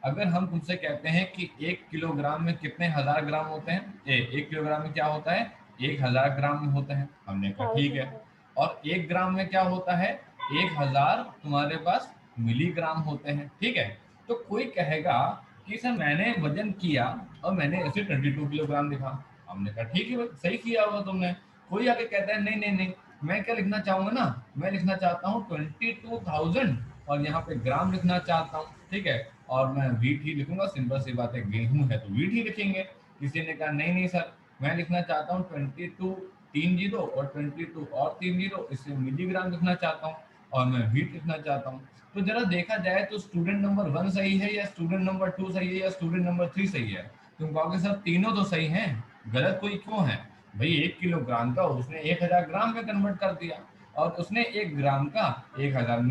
अगर हम तुमसे कहते हैं कि 1 किलोग्राम में कितने हजार ग्राम होते हैं, 1 किलोग्राम में क्या होता है, 1000 ग्राम में होते हैं। हमने कहा ठीक है। 1000 है। और 1 ग्राम में क्या होता है, 1000 तुम्हारे पास मिलीग्राम होते हैं, ठीक है। तो कोई कहेगा कि सर मैंने वजन किया और मैंने ऐसे 22 किलोग्राम दिखा। हमने कहा ठीक है भाई, सही किया होगा तुमने। कोई आके कहता है नहीं नहीं नहीं, मैं क्या लिखना चाहूंगा ना, मैं लिखना चाहता हूँ 22,000 और यहाँ पे ग्राम लिखना चाहता हूँ, ठीक है। और मैं वीट ही लिखूंगा, सिंपल सी बात है, गेहूं है तो वीट ही लिखेंगे। किसी ने कहा नहीं नहीं सर, मैं लिखना चाहता हूँ 22 तीन जीरो और 22 और तीन जीरो, इससे मिलीग्राम लिखना चाहता हूँ और मैं वीट लिखना चाहता हूँ। तो जरा देखा जाए तो स्टूडेंट नंबर 1 सही है या स्टूडेंट नंबर 2 सही है या स्टूडेंट नंबर 3 सही है। तुम कहोगे सर तीनों तो सही हैं, गलत कोई क्यों है। भाई 1 किलोग्राम का उसने 1000 ग्राम में कन्वर्ट कर दिया और उसने 1 ग्राम का 1000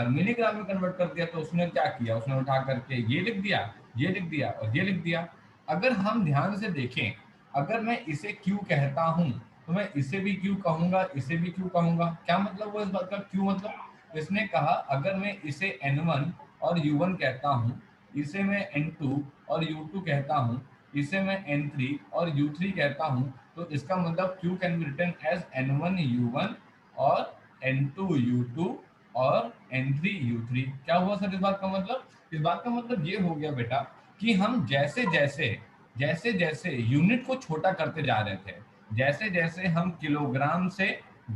मिलीग्राम में कन्वर्ट कर दिया। तो उसने क्या किया, उसने उठा करके ये लिख दिया, ये लिख दिया और ये लिख दिया। अगर हम ध्यान से देखें, अगर मैं इसे क्यू कहता हूं तो मैं इसे भी क्यू कहूंगा, इसे भी क्यू कहूंगा। क्या मतलब वो इस बात का, क्यू मतलब इसने कहा अगर मैं इसे N1 और U1 कहता हूं, इसे मैं N2 और U2 कहता हूं, इसे मैं N3 और U3 कहता हूं, तो इसका मतलब Q can be written as N1 U1 और N2 U2 और N3 U3। क्या हुआ सर इस बात का मतलब, इस बात का मतलब ये हो गया बेटा कि हम जैसे जैसे यूनिट को छोटा करते जा रहे थे, जैसे जैसे हम किलोग्राम से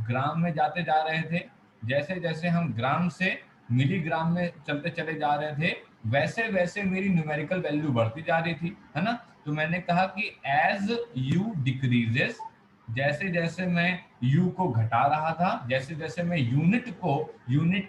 ग्राम में जाते जा रहे थे, जैसे जैसे हम ग्राम से मिलीग्राम में चलते चले जा रहे थे, वैसे वैसे मेरी न्यूमेरिकल वैल्यू बढ़ती जा रही थी, है ना। तो मैंने कहा कि एज यू डिक्रीजेस, जैसे जैसे मैं यू को घटा रहा था, जैसे जैसे मैं यूनिट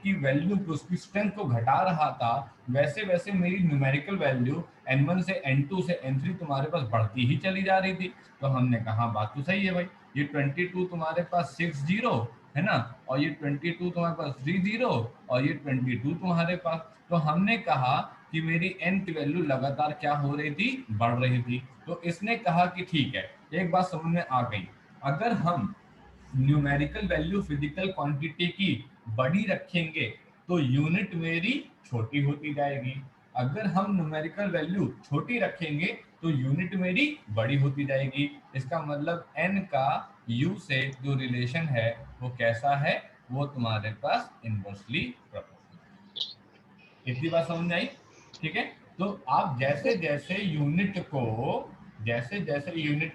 की वैल्यू को, उसकी स्ट्रेंथ को घटा रहा था, वैसे वैसे मेरी न्यूमेरिकल वैल्यू N1 से N2 से N3 तुम्हारे पास बढ़ती ही चली जा रही थी। तो हमने कहा बात तो सही है भाई, ये 22 तुम्हारे पास 6 जीरो है ना, और ये 22 तुम्हारे पास 3 जीरो और ये 22 तुम्हारे पास। तो हमने कहा कि मेरी n की वैल्यू लगातार क्या हो रही थी, बढ़ रही थी। तो इसने कहा कि ठीक है, एक बात समझ में आ गई, अगर हम न्यूमेरिकल वैल्यू फिजिकल क्वांटिटी की बड़ी रखेंगे तो यूनिट मेरी छोटी होती जाएगी, अगर हम न्यूमेरिकल वैल्यू छोटी रखेंगे तो यूनिट मेरी बड़ी होती जाएगी। इसका मतलब n का u से जो रिलेशन है वो कैसा है, वो तुम्हारे पास इनवर्सली प्रोपोर्शनल। इतनी बात समझ में आई, ठीक है। तो आप जैसे जैसे यूनिट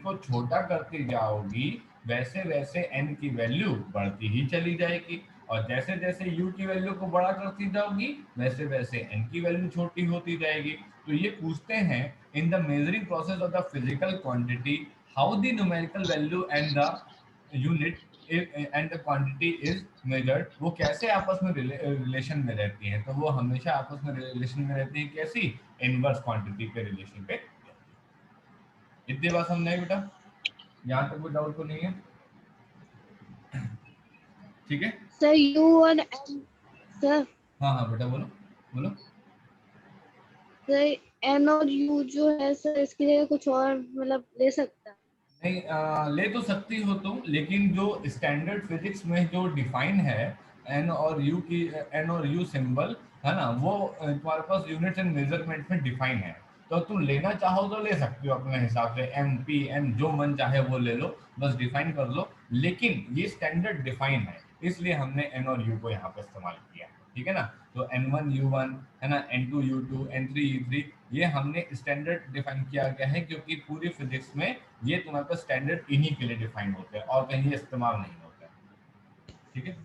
को छोटा करती जाओगी, वैसे वैसे n की वैल्यू बढ़ती ही चली जाएगी। और जैसे जैसे यू की वैल्यू को बड़ा करती जाओगी वैसे वैसे एन की वैल्यू छोटी होती जाएगी। तो ये पूछते हैं in the measuring process of the physical quantity how the numerical value and the unit and the quantity is measured, वो कैसे आपस में रिलेशन में रहती हैं। तो वो हमेशा आपस में रिलेशन में रहती है कैसी, इनवर्स क्वांटिटी के रिलेशन पे। इतनी बात समझ आई बेटा, यहाँ तक कोई डाउट तो नहीं है? ठीक है। सर यू और एन, सर हाँ हाँ बेटा बोलो बोलो। सर एन और यू जो है सर इसकी जगह कुछ और मतलब ले सकता है? नहीं ले तो सकती हो तुम, लेकिन जो स्टैंडर्ड फिजिक्स में जो डिफाइन है एन और यू की, एन और यू सिंबल है ना, वो तुम्हारे पास यूनिट्स एंड मेजरमेंट में डिफाइन है। तो तुम लेना चाहो तो ले सकते हो अपने हिसाब से, एम पी एन जो मन चाहे वो ले लो, बस डिफाइन कर लो। लेकिन ये स्टैंडर्ड डिफाइन है, इसलिए हमने एन और यू को यहाँ पे इस्तेमाल किया। ठीक है ना। तो N1 U1 है ना, N2 U2 N3 U3, ये हमने स्टैंडर्ड डिफाइन किया गया है क्योंकि पूरी फिजिक्स में ये तुम्हारे पास स्टैंडर्ड इन्हीं के लिए डिफाइन होते हैं और कहीं इस्तेमाल नहीं होता है। ठीक है।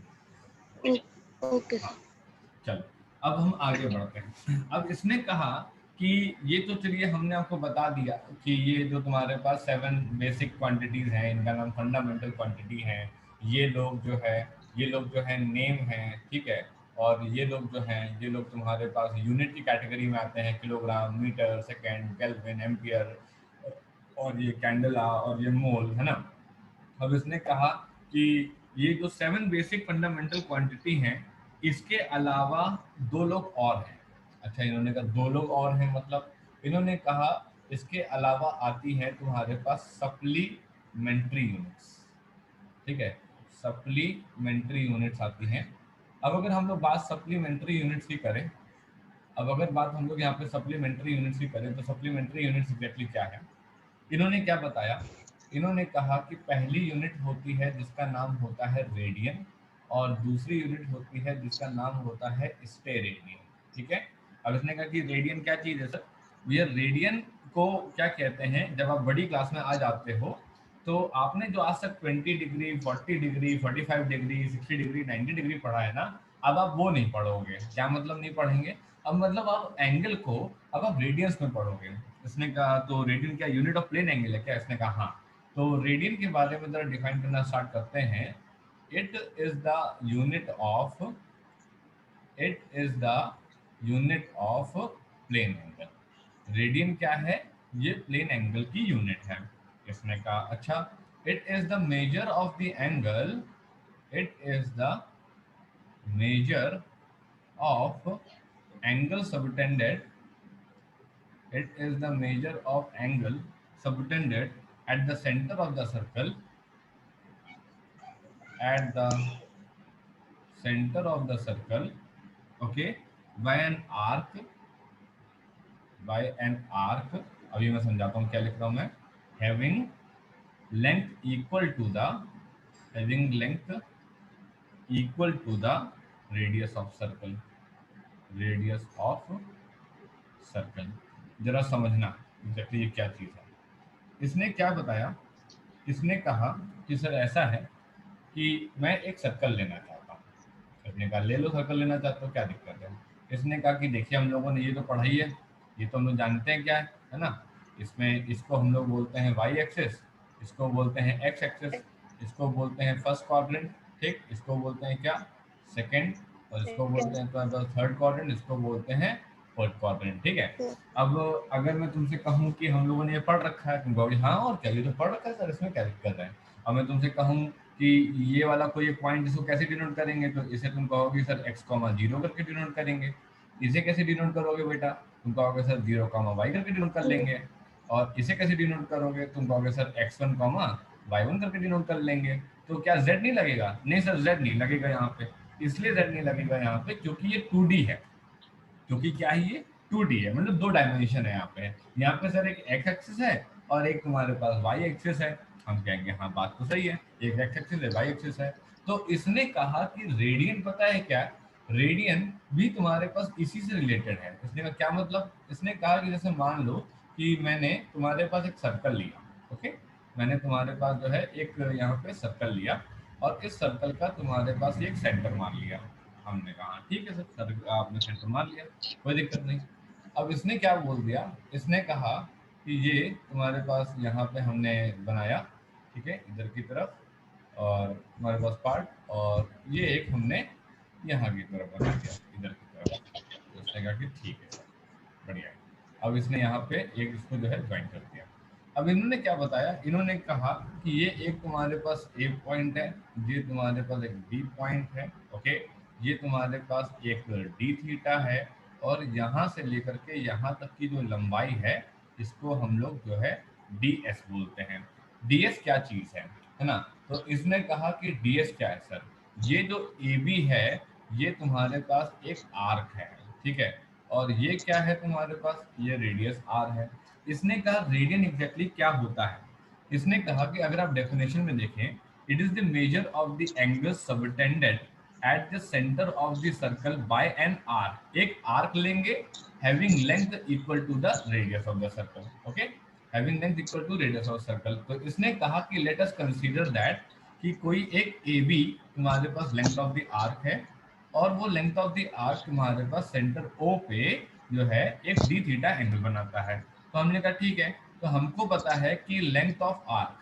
ओके हाँ सर। चलो, अब हम आगे बढ़ते हैं। अब इसने कहा कि ये तो चलिए हमने आपको बता दिया कि ये जो तुम्हारे पास 7 बेसिक क्वांटिटीज हैं इनका नाम फंडामेंटल क्वांटिटी है। ये लोग जो है, ये लोग जो है नेम है, ठीक है। और ये लोग जो हैं, ये लोग तुम्हारे पास यूनिट की कैटेगरी में आते हैं, kilogram, metre, second, kelvin, ampere, और ये कैंडला और ये मोल, है ना। अब इसने कहा कि ये जो 7 बेसिक फंडामेंटल क्वांटिटी हैं, इसके अलावा दो लोग और हैं। अच्छा, इन्होंने कहा दो लोग और हैं, मतलब इन्होंने कहा इसके अलावा आती है तुम्हारे पास सप्लीमेंट्री यूनिट्स। ठीक है, सप्लीमेंट्री यूनिट्स आती हैं। अब अगर हम लोग बात सप्लीमेंट्री यूनिट्स की करें, अब अगर बात हम लोग यहाँ पे सप्लीमेंट्री यूनिट्स की करें तो सप्लीमेंट्री यूनिट्स एग्जैक्टली क्या है। इन्होंने क्या बताया, इन्होंने कहा कि पहली यूनिट होती है जिसका नाम होता है रेडियन, और दूसरी यूनिट होती है जिसका नाम होता है स्टेरेडियन। ठीक है। अब इसने कहा कि रेडियन क्या चीज़ है सर, भैया रेडियन को क्या कहते हैं, जब आप बड़ी क्लास में आ जाते हो तो आपने जो आज तक 20 degree, 40 degree, 45 degree, 60 degree, 90 degree पढ़ा है ना, अब आप वो नहीं पढ़ोगे। क्या मतलब नहीं पढ़ेंगे, अब मतलब आप एंगल को अब आप रेडियंस में पढ़ोगे। इसने कहा तो रेडियन क्या यूनिट ऑफ प्लेन एंगल है क्या, इसने कहा हाँ। तो रेडियन के बारे में जरा डिफाइन करना स्टार्ट करते हैं। It is the unit of, it is the unit of plane angle. Radian क्या है, ये प्लेन एंगल की यूनिट है। इसने कहा अच्छा, it is the measure of the angle, it is the measure of angle subtended, it is the measure of angle subtended at the center of the circle, at the center of the circle, okay, by an arc, by an arc। अभी मैं समझाता हूँ क्या लिख रहा हूँ मैं। having length equal to the, having length equal to the radius of circle, radius of circle। जरा समझना एग्जैक्टली ये क्या चीज़ है। इसने क्या बताया, इसने कहा कि सर ऐसा है कि मैं एक सर्कल लेना चाहता हूँ। इसने कहा ले लो, सर्कल लेना चाहते हो क्या दिक्कत है। इसने कहा कि देखिए हम लोगों ने ये तो पढ़ाई है, ये तो हम लोग जानते हैं क्या है ना। इसमें इसको हम लोग बोलते हैं वाई एक्सिस, इसको बोलते हैं एक्स एक्सिस, इसको बोलते हैं फर्स्ट क्वाड्रेंट, ठीक, इसको बोलते हैं क्या, सेकंड, और इसको बोलते हैं तो थर्ड क्वाड्रेंट, इसको बोलते हैं फोर्थ क्वाड्रेंट। ठीक है। अब अगर मैं तुमसे कहूँ कि हम लोगों ने ये पढ़ रखा है, तुम कहोगे हाँ और क्या, ये तो पढ़ रखा है सर, इसमें क्या दिक्कत है। अब मैं तुमसे कहूँ कि ये वाला कोई एक पॉइंट इसको कैसे डिनोट करेंगे, तो इसे तुम कहोगे सर x,0 करके डिनोट करेंगे। इसे कैसे डिनोट करोगे बेटा, तुम कहोगे सर 0,y करके डिनोट कर लेंगे। और इसे कैसे डिनोट करोगे, तुम कहोगे सर x1,y1 करके डिनोट कर लेंगे। तो क्या z नहीं लगेगा, नहीं सर z नहीं लगेगा यहाँ पे। इसलिए z नहीं लगेगा यहाँ पे क्योंकि ये 2D है, क्योंकि क्या है ये 2D है, मतलब 2 डायमेंशन है यहाँ पे। यहाँ पे सर एक x एक्सिस है और एक तुम्हारे पास y एक्सिस है। हम कहेंगे हाँ बात तो सही है, एक x एक्सिस है, y एक्सिस है। तो इसने कहा कि रेडियन पता है क्या, रेडियन भी तुम्हारे पास इसी से रिलेटेड है। इसने कहा क्या मतलब, इसने कहा कि जैसे मान लो कि मैंने तुम्हारे पास एक सर्कल लिया, ओके, मैंने तुम्हारे पास जो है एक यहाँ पे सर्कल लिया, और इस सर्कल का तुम्हारे पास एक सेंटर मान लिया। हमने कहा ठीक है सर, आपने सेंटर मान लिया, कोई दिक्कत नहीं। अब इसने क्या बोल दिया, इसने कहा कि ये तुम्हारे पास यहाँ पे हमने बनाया, ठीक है, इधर की तरफ, और हमारे पास पार्ट, और ये एक हमने यहाँ की तरफ बना दिया, इधर की तरफ। तो उसने कहा कि ठीक है सर, बढ़िया है। अब इसने यहाँ पे एक इसको जो है ज्वाइन कर दिया। अब इन्होंने क्या बताया, इन्होंने कहा कि ये एक तुम्हारे पास ए पॉइंट है, ये तुम्हारे पास एक बी पॉइंट है, ओके, ये तुम्हारे पास एक डी थीटा है, और यहाँ से लेकर के यहाँ तक की जो लंबाई है इसको हम लोग जो है डी एस बोलते हैं। डी एस क्या चीज़ है ना। तो इसने कहा कि डी एस क्या है सर, ये जो ए बी है ये तुम्हारे पास एक आर्क है, ठीक है, और ये क्या है तुम्हारे पास, ये रेडियस आर है। इसने कहा रेडियन एग्जैक्टली क्या होता है। इसने कहा कि अगर आप डेफिनेशन में देखें, it is the measure of the angle subtended at the centre of the circle by an arc. एक आर्क लेंगे having length equal to the radius of the circle, okay, having length equal to radius of circle. तो इसने कहा कि let us consider that कि कोई एक A B तुम्हारे पास लेंथ ऑफ द आर्क है, और वो लेंथ ऑफ द आर्क तुम्हारे पास सेंटर ओ पे जो है एक डी थीटा एंगल बनाता है। तो हमने कहा ठीक है, तो हमको पता है कि लेंथ ऑफ आर्क,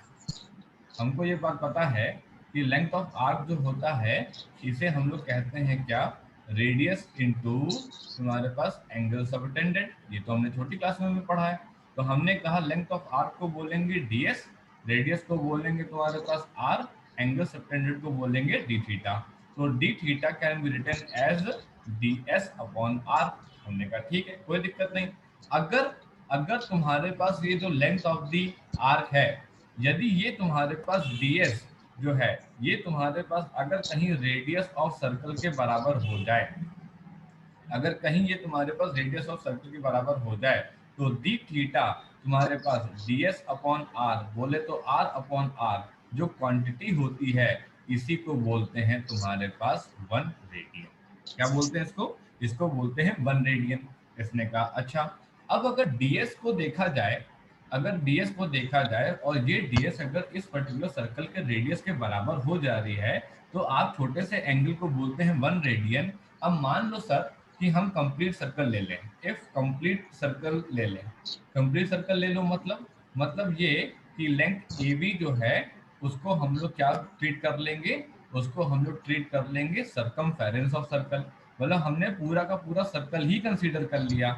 हमको ये बात पता है कि लेंथ ऑफ आर्क जो होता है इसे हम लोग कहते हैं क्या, रेडियस इनटू तुम्हारे पास एंगल सबटेंडेड। ये तो हमने छोटी क्लास में भी पढ़ा है। तो हमने कहा लेंथ ऑफ आर्क को बोलेंगे डीएस, रेडियस को बोलेंगे तुम्हारे पास आर, एंगल सबटेंडेड को बोलेंगे डी थीटा। तो d theta can be written as d s upon r. हमने कहा ठीक है, कोई दिक्कत नहीं। अगर अगर तुम्हारे पास ये जो लेंथ ऑफ दी आर्क है, यदि ये तुम्हारे पास ds जो है ये तुम्हारे पास अगर कहीं रेडियस ऑफ सर्कल के बराबर हो जाए, अगर कहीं ये तुम्हारे पास रेडियस ऑफ सर्कल के बराबर हो जाए, तो डी थीटा तुम्हारे पास ds अपॉन आर, बोले तो r अपॉन आर जो क्वांटिटी होती है इसी को बोलते हैं तुम्हारे पास 1 रेडियन। क्या बोलते हैं इसको, इसको बोलते हैं 1 रेडियन। इसने कहा अच्छा, अब अगर ds को देखा जाए, अगर ds को देखा जाए और ये ds अगर इस पर्टिकुलर सर्कल के रेडियस के बराबर हो जा रही है, तो आप छोटे से एंगल को बोलते हैं 1 रेडियन। अब मान लो सर कि हम कंप्लीट सर्कल ले लें, इफ कंप्लीट सर्कल ले लें, कंप्लीट सर्कल ले लो, मतलब ये कि लेंथ ए बी जो है उसको हम लोग क्या ट्रीट कर लेंगे, उसको हम लोग ट्रीट कर लेंगे सरकमफेरेंस ऑफ सर्कल। मतलब हमने पूरा का पूरा सर्कल ही कंसीडर कर लिया।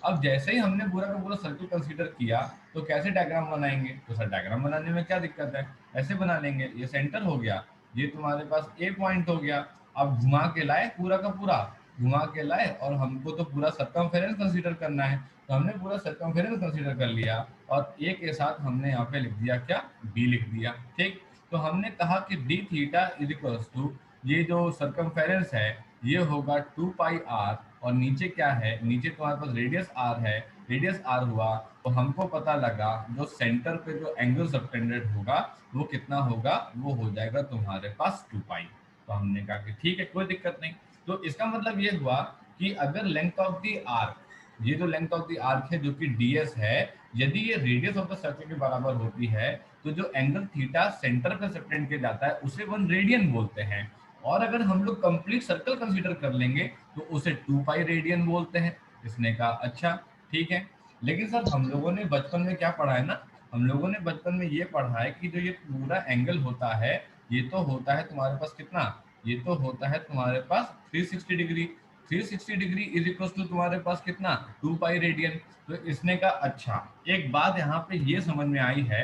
अब जैसे ही हमने पूरा का पूरा सर्कल कंसीडर किया तो कैसे डायग्राम बनाएंगे, तो सर डायग्राम बनाने में क्या दिक्कत है, ऐसे बना लेंगे। ये सेंटर हो गया, ये तुम्हारे पास ए पॉइंट हो गया। अब घुमा के लाए पूरा का पूरा, घुमा के लाए, और हमको तो पूरा सरकमफेरेंस कंसीडर करना है, तो हमने पूरा सरकमफेरेंस कंसीडर कर लिया, और ए के साथ हमने यहाँ पे लिख दिया क्या, बी लिख दिया, ठीक। तो हमने कहा कि d theta is equals to, ये जो सरकमफेरेंस है ये होगा 2 पाई आर, और नीचे क्या है, नीचे तुम्हारे पास रेडियस आर है, रेडियस आर हुआ, तो हमको पता लगा जो सेंटर पे जो एंगल सबटेंडेड होगा वो कितना होगा, वो हो जाएगा तुम्हारे पास 2 पाई। तो हमने कहा कि ठीक है, कोई दिक्कत नहीं। तो इसका मतलब ये हुआ कि अगर लेंथ ऑफ द आर्क, ये जो लेंथ ऑफ द आर्क है जो कि ds है, यदि ये रेडियस ऑफ द सर्कल के बराबर होती है, तो जो एंगल थीटा सेंटर पे सबटेंड के जाता है उसे 1 रेडियन बोलते हैं। और अगर हम लोग कंप्लीट सर्कल कंसीडर कर लेंगे तो उसे 2 पाई रेडियन बोलते हैं। इसने कहा अच्छा ठीक है, लेकिन सर हम लोगों ने बचपन में क्या पढ़ा है ना, हम लोगों ने बचपन में ये पढ़ा है कि जो ये पूरा एंगल होता है ये तो होता है तुम्हारे पास कितना, ये तो होता है तुम्हारे पास 360 degree. 360 degree is equal to तुम्हारे पास कितना, 2 पाई रेडियन। तो इसने कहा अच्छा, एक बात यहाँ पे ये समझ में आई है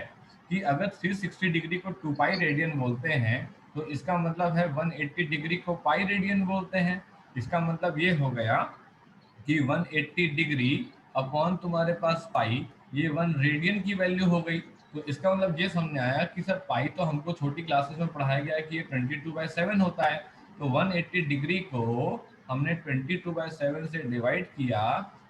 कि अगर 360 डिग्री को 2 पाई रेडियन बोलते हैं तो इसका मतलब है 180 डिग्री को पाई रेडियन बोलते हैं। इसका मतलब ये हो गया कि 180 डिग्री अपॉन तुम्हारे पास पाई, ये 1 रेडियन की वैल्यू हो गई। तो इसका मतलब ये समझ में आया कि सर पाई तो हमको छोटी क्लासेस में पढ़ाया गया है कि ये 22/7 होता है। तो 180 डिग्री को हमने 22/7 से डिवाइड किया,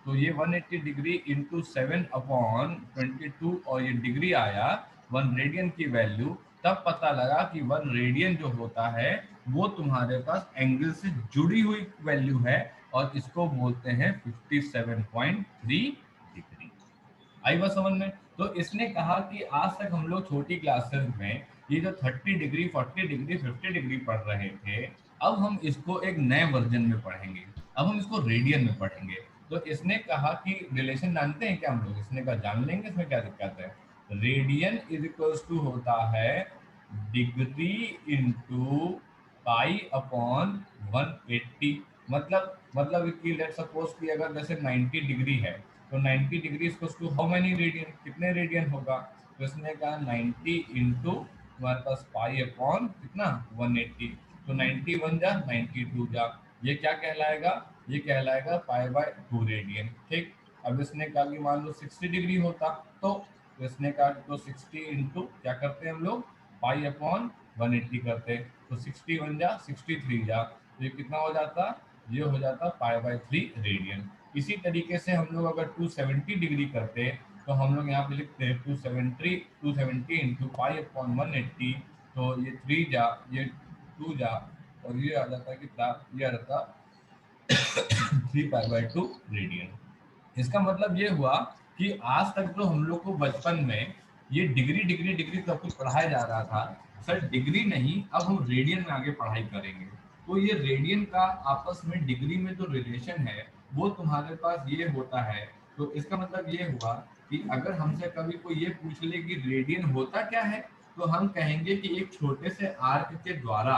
तो ये 180 डिग्री इंटू 7 अपॉन 22, और ये डिग्री आया 1 रेडियन की वैल्यू। तब पता लगा कि 1 रेडियन जो होता है वो तुम्हारे पास एंगल से जुड़ी हुई वैल्यू है, और इसको बोलते हैं 57.3 डिग्री। आई बात समझ में। तो इसने कहा कि आज तक हम लोग छोटी क्लासेस में ये जो 30 डिग्री 40 डिग्री 50 डिग्री पढ़ रहे थे, अब हम इसको एक नए वर्जन में पढ़ेंगे, अब हम इसको रेडियन में पढ़ेंगे। तो इसने कहा कि रिलेशन जानते हैं क्या हम लोग, इसने कहा जान लेंगे, इसमें क्या दिक्कत है। रेडियन इज इक्वल्स टू होता है डिग्री इंटू पाई अपॉन 180। मतलब कि लेट सपोज कि अगर जैसे 90 डिग्री है तो 90 degree equals to how many radian, कितने रेडियन होगा। तो इसने कहा 90 इंटू हमारे पास पाई अपॉन कितना 180। तो 90 वन जा 90 टू जा, ये क्या कहलाएगा, ये कहलाएगा पाई बाय 2 रेडियन। ठीक, अब इसने कहा कि मान लो 60 डिग्री होता तो इसने कहा तो 60 इंटू क्या करते हैं हम लोग पाई अपॉन 180 करते, तो 60 वन जा 63 जा, तो ये कितना हो जाता, ये हो जाता पाई बाय 3 रेडियन। इसी तरीके से हम लोग अगर 270 डिग्री करते तो हम लोग यहाँ पे लिखते हैं 270 इंटू पाई अपॉन 180, तो ये 3 जा ये 2 जा और ये आ जाता कितना, ये आ जाता 3 पाई बाय 2 रेडियन। इसका मतलब ये हुआ कि आज तक तो हम लोग को बचपन में ये डिग्री डिग्री डिग्री सब कुछ पढ़ाया जा रहा था, सर डिग्री नहीं, अब हम रेडियन में आगे पढ़ाई करेंगे। तो ये रेडियन का आपस में डिग्री में जो रिलेशन है वो तुम्हारे पास ये होता है। तो इसका मतलब ये हुआ कि अगर हमसे कभी कोई ये पूछ ले कि रेडियन होता क्या है, तो हम कहेंगे कि एक छोटे से आर्क के द्वारा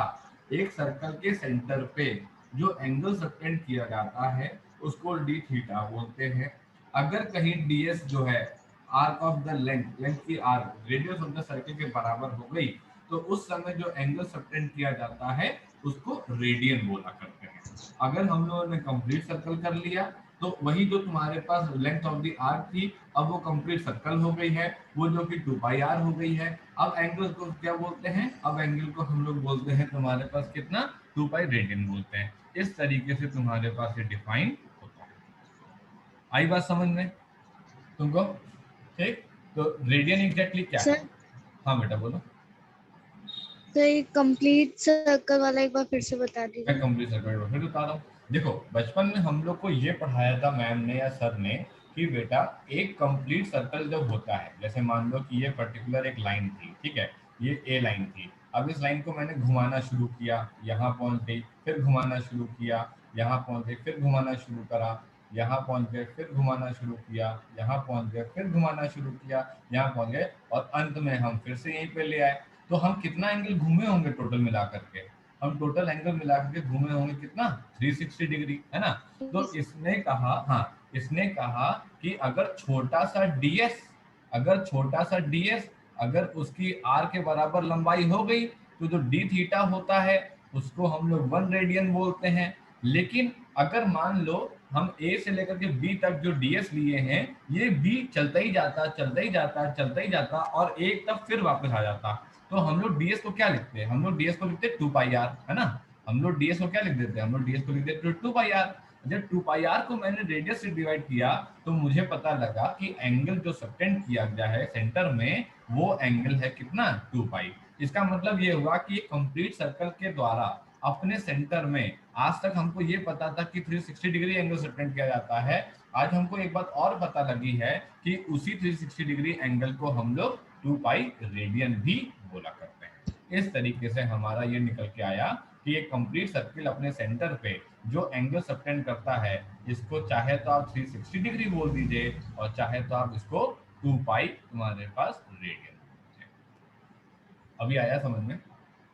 एक सर्कल के सेंटर पे जो एंगल सबटेंड किया जाता है उसको डी थीटा बोलते हैं। अगर कहीं ds जो है आर्क ऑफ द लेंथ की arc radius of the circle के बराबर हो गई, तो उस समय जो एंगल सबटेंड किया जाता है उसको रेडियन बोला करते हैं। अगर हम लोगों ने कंप्लीट सर्कल कर लिया तो वही जो तुम्हारे पास लेंथ ऑफ द आर्क थी अब वो कंप्लीट सर्कल हो गई है, वो जो कि 2 पाई आर हो गई है। अब एंगल को क्या बोलते हैं, अब एंगल को हम लोग बोलते हैं तुम्हारे पास कितना 2 पाई रेडियन बोलते हैं। इस तरीके से तुम्हारे पास ये डिफाइन होता है। आई बात समझ में तुमको, ठीक। तो रेडियन एग्जैक्टली क्या है। सर हाँ बेटा बोलो। सर ये कंप्लीट सर्कल वाला एक बार फिर से बता मैं दीजिए। कंप्लीट सर्कल फिर बता रहा हूँ। देखो बचपन में हम लोग को ये पढ़ाया था मैम ने या सर ने कि बेटा एक कंप्लीट सर्कल जब होता है, जैसे मान लो कि ये पर्टिकुलर एक लाइन थी, ठीक है, ये ए लाइन थी। अब इस लाइन को मैंने घुमाना शुरू किया, यहाँ पहुंच गई, फिर घुमाना शुरू किया, यहाँ पहुंच गई, फिर घुमाना शुरू करा, यहाँ पहुंच गए, फिर घुमाना शुरू किया, यहाँ पहुंच गए, फिर घुमाना शुरू किया, यहाँ पहुंच गए और अंत में हम फिर से यहीं पे ले आए। तो हम कितना एंगल घूमे होंगे टोटल मिला करके, हम टोटल एंगल मिला के घूमे होंगे कितना 360 डिग्री, है ना। तो इसने कहा, हाँ इसने कहा कि अगर छोटा सा ds, अगर छोटा सा ds अगर उसकी r के बराबर लंबाई हो गई तो जो d थीटा होता है उसको हम लोग 1 रेडियन बोलते हैं। लेकिन अगर मान लो हम a से लेकर के b तक जो ds लिए हैं, ये b चलता ही जाता चलता ही जाता चलता ही जाता और एक तक फिर वापस आ जाता, तो हम लोग ds को क्या लिखते हैं, हम लोग ds को लिखते हैं 2 पाई r, है ना। हम लोग ds को क्या लिख देते हैं, हम लोग ds को लिख देते हैं 2 पाई r। जब 2 पाई r को मैंने रेडियस से डिवाइड किया तो मुझे पता लगा कि एंगल जो सबटेंड किया गया है सेंटर में वो एंगल है कितना 2 पाई। इसका मतलब ये हुआ कि कंप्लीट सर्कल के द्वारा अपने सेंटर में आज तक हमको ये पता था कि 360 डिग्री एंगल सबटेंड किया जाता है। आज हमको एक बात और पता लगी है कि उसी 360 डिग्री एंगल को हम लोग 2 पाई रेडियन भी बोला करते हैं। इस तरीके से हमारा ये निकल के आया कि एक कंप्लीट सर्किल अपने सेंटर पे जो एंगल सबटेंड करता है इसको चाहे तो आप 360 डिग्री बोल दीजिए और चाहे तो आप इसको 2 पाई तुम्हारे पास रेडियन। अभी आया समझ में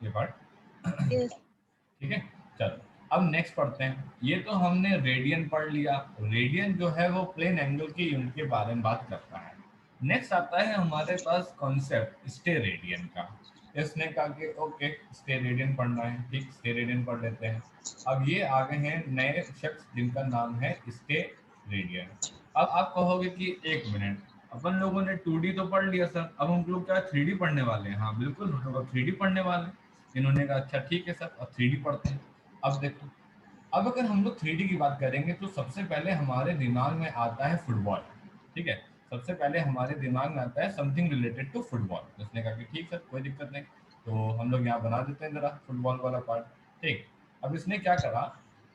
ये पार्ट यस ठीक है। चलो अब नेक्स्ट पढ़ते हैं। ये तो हमने रेडियन पढ़ लिया, रेडियन जो है वो प्लेन एंगल की यूनिट के बारे में बात करता है। नेक्स्ट आता है हमारे पास कॉन्सेप्ट स्टे रेडियन का। इसने कहा कि ओके स्टे रेडियन पढ़ना है, ठीक स्टे रेडियन पढ़ लेते हैं। अब ये आ गए हैं नए शख्स जिनका नाम है स्टे रेडियन। अब आप कहोगे कि एक मिनट, अपन लोगों ने 2D तो पढ़ लिया सर, अब हम लोग क्या 3D पढ़ने वाले हैं। हाँ बिल्कुल हम लोग 3D पढ़ने वाले हैं। इन्होंने कहा अच्छा ठीक है सर अब 3D पढ़ते हैं। अब देखो, अब अगर हम लोग 3D की बात करेंगे तो सबसे पहले हमारे दिमाग में आता है फुटबॉल, ठीक है। सबसे पहले हमारे दिमाग में आता है समथिंग रिलेटेड टू फुटबॉल। तो उसने कहा कि ठीक सर कोई दिक्कत नहीं, तो हम लोग यहाँ बना देते हैं जरा फुटबॉल वाला पार्ट, ठीक। अब इसने क्या करा,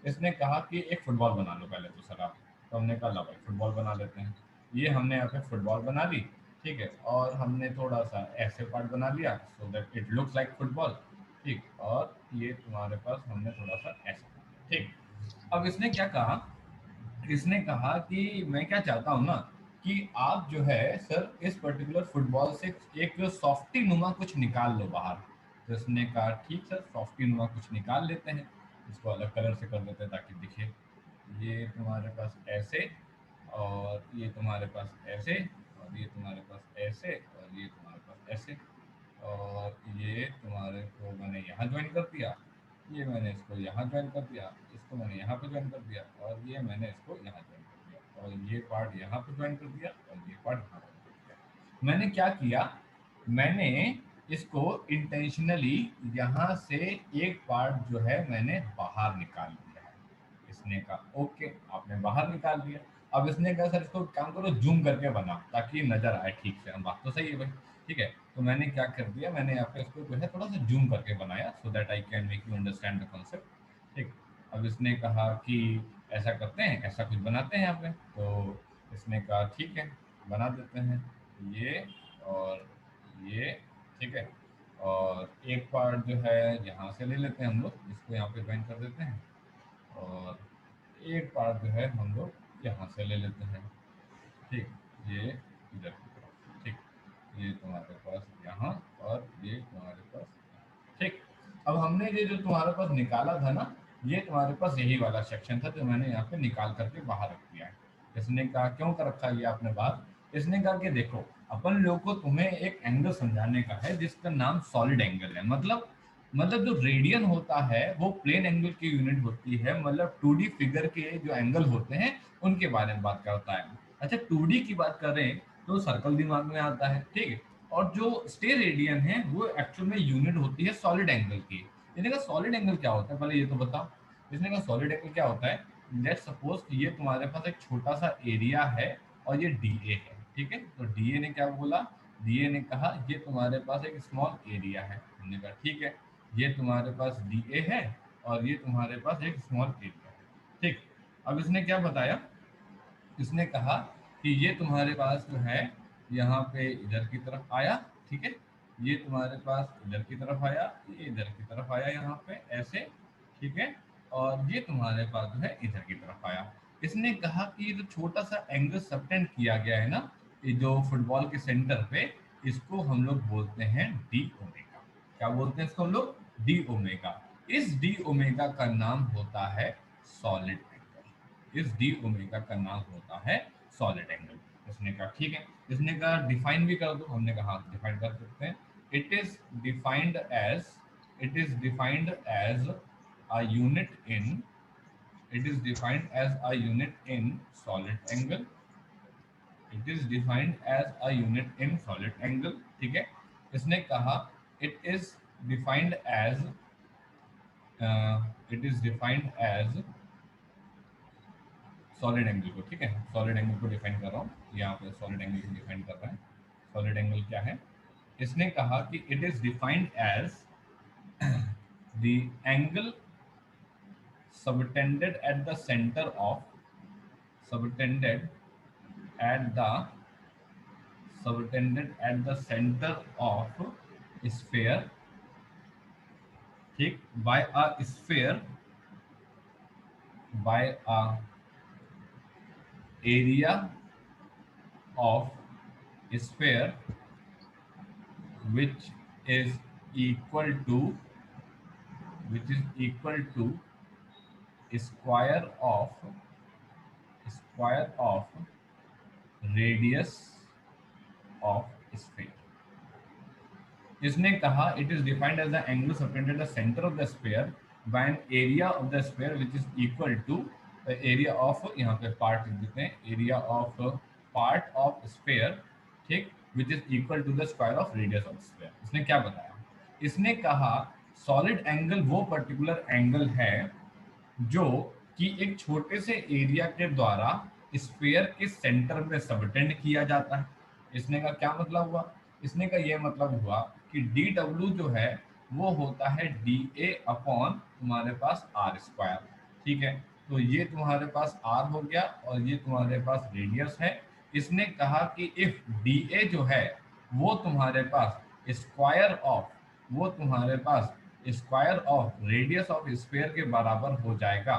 इसने कहा कि एक फुटबॉल बना लो पहले तो सर आप। तो हमने कहा ला भाई फुटबॉल बना लेते हैं। ये हमने यहाँ पे फुटबॉल बना ली, ठीक है, और हमने थोड़ा सा ऐसे पार्ट बना लिया so that it looks like football. ठीक, और ये तुम्हारे पास हमने थोड़ा सा ऐसे बना लिया। ठीक, अब इसने क्या कहा, इसने कहा कि मैं क्या चाहता हूँ ना कि आप जो है सर इस पर्टिकुलर फुटबॉल से एक सॉफ्टी नुमा कुछ निकाल लो बाहर। तो इसने कहा ठीक सर, सॉफ्टी नुमा कुछ निकाल लेते हैं, इसको अलग कलर से कर देते हैं ताकि दिखे। ये तुम्हारे पास ऐसे, और ये तुम्हारे पास ऐसे, और ये तुम्हारे पास ऐसे, और ये तुम्हारे पास ऐसे, और ये तुम्हारे को मैंने यहाँ ज्वाइन कर दिया, ये मैंने इसको यहाँ ज्वाइन कर दिया, इसको मैंने यहाँ पे ज्वाइन कर दिया, और ये मैंने इसको यहाँ ज्वाइन कर दिया, और ये पार्ट यहाँ पे ज्वाइन कर दिया, और ये पार्ट यहाँ ज्वाइन कर दिया। मैंने क्या किया, मैंने इसको इंटेंशनली यहाँ से एक पार्ट जो है मैंने बाहर निकाल दिया है। इसने कहा ओके, आपने बाहर निकाल दिया। अब इसने कहा सर इसको काम करो जूम करके बना ताकि नजर आए ठीक से। हम बात तो सही है भाई, ठीक है। तो मैंने क्या कर दिया, मैंने यहाँ पे इसको जो है थोड़ा सा जूम करके बनाया so that I can make you understand the concept. ठीक, अब इसने कहा कि ऐसा करते हैं, ऐसा कुछ बनाते हैं यहाँ पे। तो इसने कहा ठीक है, बना देते हैं ये और ये, ठीक है। और एक पार्ट जो है यहाँ से ले लेते हैं हम लोग, इसको यहाँ पे ज्वाइन कर देते हैं, और एक पार्ट जो है हम लोग यहाँ से ले लेते हैं। ठीक, ये इधर की तरफ। ठीक, ये तुम्हारे पास यहाँ, और ये तुम्हारे पास यहाँ। ठीक, अब हमने ये जो तुम्हारे पास निकाला था ना, ये तुम्हारे पास यही वाला सेक्शन था जो मैंने यहाँ पे निकाल करके बाहर रख दिया है। इसने कहा क्यों कर रखा है ये आपने बाहर। इसने कहा कि देखो अपन लोग को तुम्हें एक एंगल समझाने का है जिसका नाम सॉलिड एंगल है। मतलब जो रेडियन होता है वो प्लेन एंगल की यूनिट होती है, मतलब 2D फिगर के जो एंगल होते हैं उनके बारे में बात करता है। अच्छा, 2D की बात करें तो सर्कल दिमाग में आता है, ठीक है। और जो स्टे रेडियन है वो एक्चुअल में यूनिट होती है सॉलिड एंगल की। इसने कहा सॉलिड एंगल क्या होता है, पहले ये तो बताओ। इसने कहा सॉलिड एंगल क्या होता है, लेट सपोज कि ये तुम्हारे पास एक छोटा सा एरिया है और ये DA है, ठीक है। तो DA ने क्या बोला, DA ने कहा ये तुम्हारे पास एक स्मॉल एरिया है। हमने कहा ठीक है, ये तुम्हारे पास DA है और ये तुम्हारे पास एक स्मॉल एरिया है, ठीक। अब इसने क्या बताया, इसने कहा कि ये तुम्हारे पास जो है यहाँ पे इधर की तरफ आया, ठीक है। ये तुम्हारे पास इधर की तरफ आया, ये इधर की तरफ आया यहाँ पे ऐसे, ठीक है। और ये तुम्हारे पास जो है इधर की तरफ आया। इसने कहा कि ये जो छोटा सा एंगल सबटेंड किया गया है ना, ये जो फुटबॉल के सेंटर पे, इसको हम लोग बोलते हैं डी ओमेगा। क्या बोलते हैं इसको हम लोग, डी ओमेगा। इस डी ओमेगा का नाम होता है सॉलिड एंगल। इस डी ओमेगा का नाम होता है सॉलिड एंगल। उसने कहा ठीक है, इसने कहा डिफाइन भी कर दो। हमने कहा डिफाइन कर सकते हैं। It is defined as, it is defined as a unit in, it is defined as a unit in solid angle, it is defined as a unit in solid angle, ठीक है। इसने कहा it is defined as it is defined as solid angle को, ठीक है। Solid angle को define कर रहा हूँ यहाँ पे, सॉलिड एंगल को डिफाइन कर रहा है। सॉलिड एंगल क्या है, इसने कहा कि it is defined as the angle subtended at the center of, subtended at the, subtended at the center of sphere, ठीक, by a sphere, by a area of sphere which is equal to, which is equal to square of, square of radius of sphere। इसने कहा it is defined as the angle subtended the centre of the sphere by an area of the sphere which is equal to area of, यहाँ पे part लिख देते हैं, area of part of sphere, ठीक, which is equal to the square of radius of sphere. इसने क्या बताया, इसने कहा सॉलिड एंगल वो पर्टिकुलर एंगल है जो कि एक छोटे से एरिया के द्वारा स्फीयर के सेंटर में सबटेंड किया जाता है। इसने का क्या मतलब हुआ, इसने का ये मतलब हुआ कि डी डब्ल्यू जो है वो होता है डी ए अपॉन तुम्हारे पास आर स्क्वायर, ठीक है। तो ये तुम्हारे पास आर हो गया और ये तुम्हारे पास रेडियस है। इसने कहा कि इफ DA जो है वो तुम्हारे पास स्क्वायर ऑफ वो तुम्हारे पास square of radius of sphere के बराबर हो जाएगा,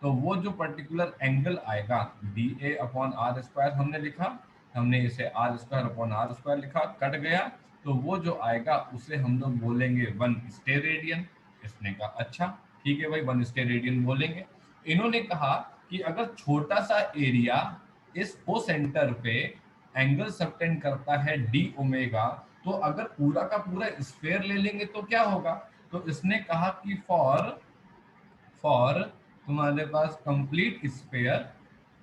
तो वो जो पर्टिकुलर एंगल आएगा DA/r² हमने लिखा, हमने इसे r² लिखा, कट गया, तो वो जो आएगा उसे हम लोग बोलेंगे 1 स्टेरेडियन। इसने कहा अच्छा ठीक है भाई 1 स्टेरेडियन बोलेंगे। इन्होंने कहा कि अगर छोटा सा एरिया इस ओ सेंटर पे एंगल सबटेंड करता है डी ओमेगा, तो अगर पूरा का पूरा स्फीयर ले लेंगे तो क्या होगा। तो इसने कहा कि फॉर तुम्हारे पास कंप्लीट स्फीयर,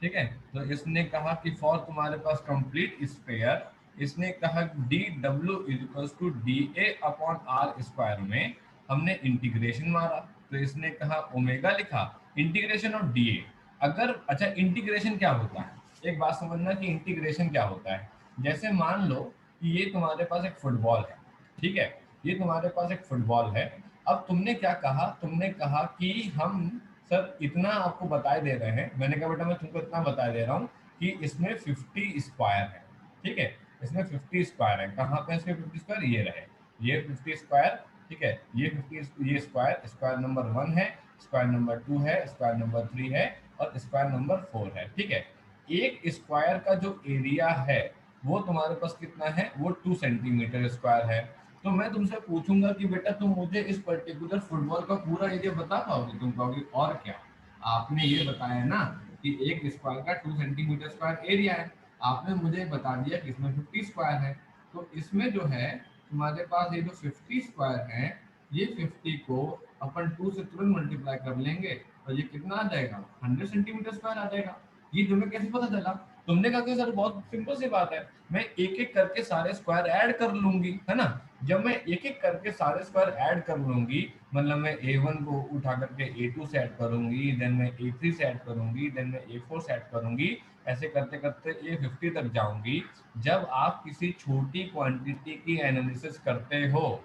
ठीक है, तो इसने कहा कि फॉर तुम्हारे पास कंप्लीट स्फीयर, इसने कहा DW=DA/r² में हमने इंटीग्रेशन मारा, तो इसने कहा ओमेगा लिखा इंटीग्रेशन ऑफ DA। अगर अच्छा इंटीग्रेशन क्या होता है, एक बात समझना कि इंटीग्रेशन क्या होता है। जैसे मान लो कि ये तुम्हारे पास एक फुटबॉल है, ठीक है, ये तुम्हारे पास एक फुटबॉल है। अब तुमने क्या कहा, तुमने कहा कि हम सर इतना आपको बताए दे रहे हैं, मैंने कहा बेटा मैं तुमको इतना बता दे रहा हूँ कि इसमें 50 स्क्वायर है, ठीक है, इसमें 50 स्क्वायर है। कहाँ पे इसके 50 स्क्वायर, ये रहे, ये 50 स्क्वायर, ठीक है, ये 50, ये स्क्वायर, स्क्वायर नंबर 1 है, स्क्वायर नंबर 2 है, स्क्वायर नंबर 3 है और स्क्वायर नंबर 4 है, ठीक है। एक स्क्वायर का जो एरिया है वो तुम्हारे पास कितना है, वो 2 सेंटीमीटर स्क्वायर है। तो मैं तुमसे पूछूंगा कि बेटा तुम मुझे इस पर्टिकुलर फुटबॉल का पूरा एरिया बता पाओगे, तुम कहोगे और क्या, आपने ये बताया ना कि एक स्क्वायर का 2 सेंटीमीटर स्क्वायर एरिया है, आपने मुझे बता दिया कि इसमें 50 स्क्वायर है, तो इसमें जो है तुम्हारे पास ये जो 50 स्क्वायर है, ये 50 को अपन 2 से तुरंत मल्टीप्लाई कर लेंगे और ये कितना आ जाएगा, 100 सेंटीमीटर स्क्वायर आ जाएगा। ये तुम्हें कैसे पता चला। तुमने कहा कि सर बहुत सिंपल सी बात है, मैं एक एक करके सारे स्क्वायर ऐड कर लूंगी, है ना। जब मैं एक एक करके सारे स्क्वायर ऐड कर लूंगी, मतलब मैं A1 को उठा करके A2 से ऐड करूंगी, देन मैं A3 से ऐड करूंगी, देन मैं A4 से ऐड करूंगी, ऐसे करते करते A50 तक जाऊंगी। जब आप किसी छोटी क्वांटिटी की एनालिसिस करते हो,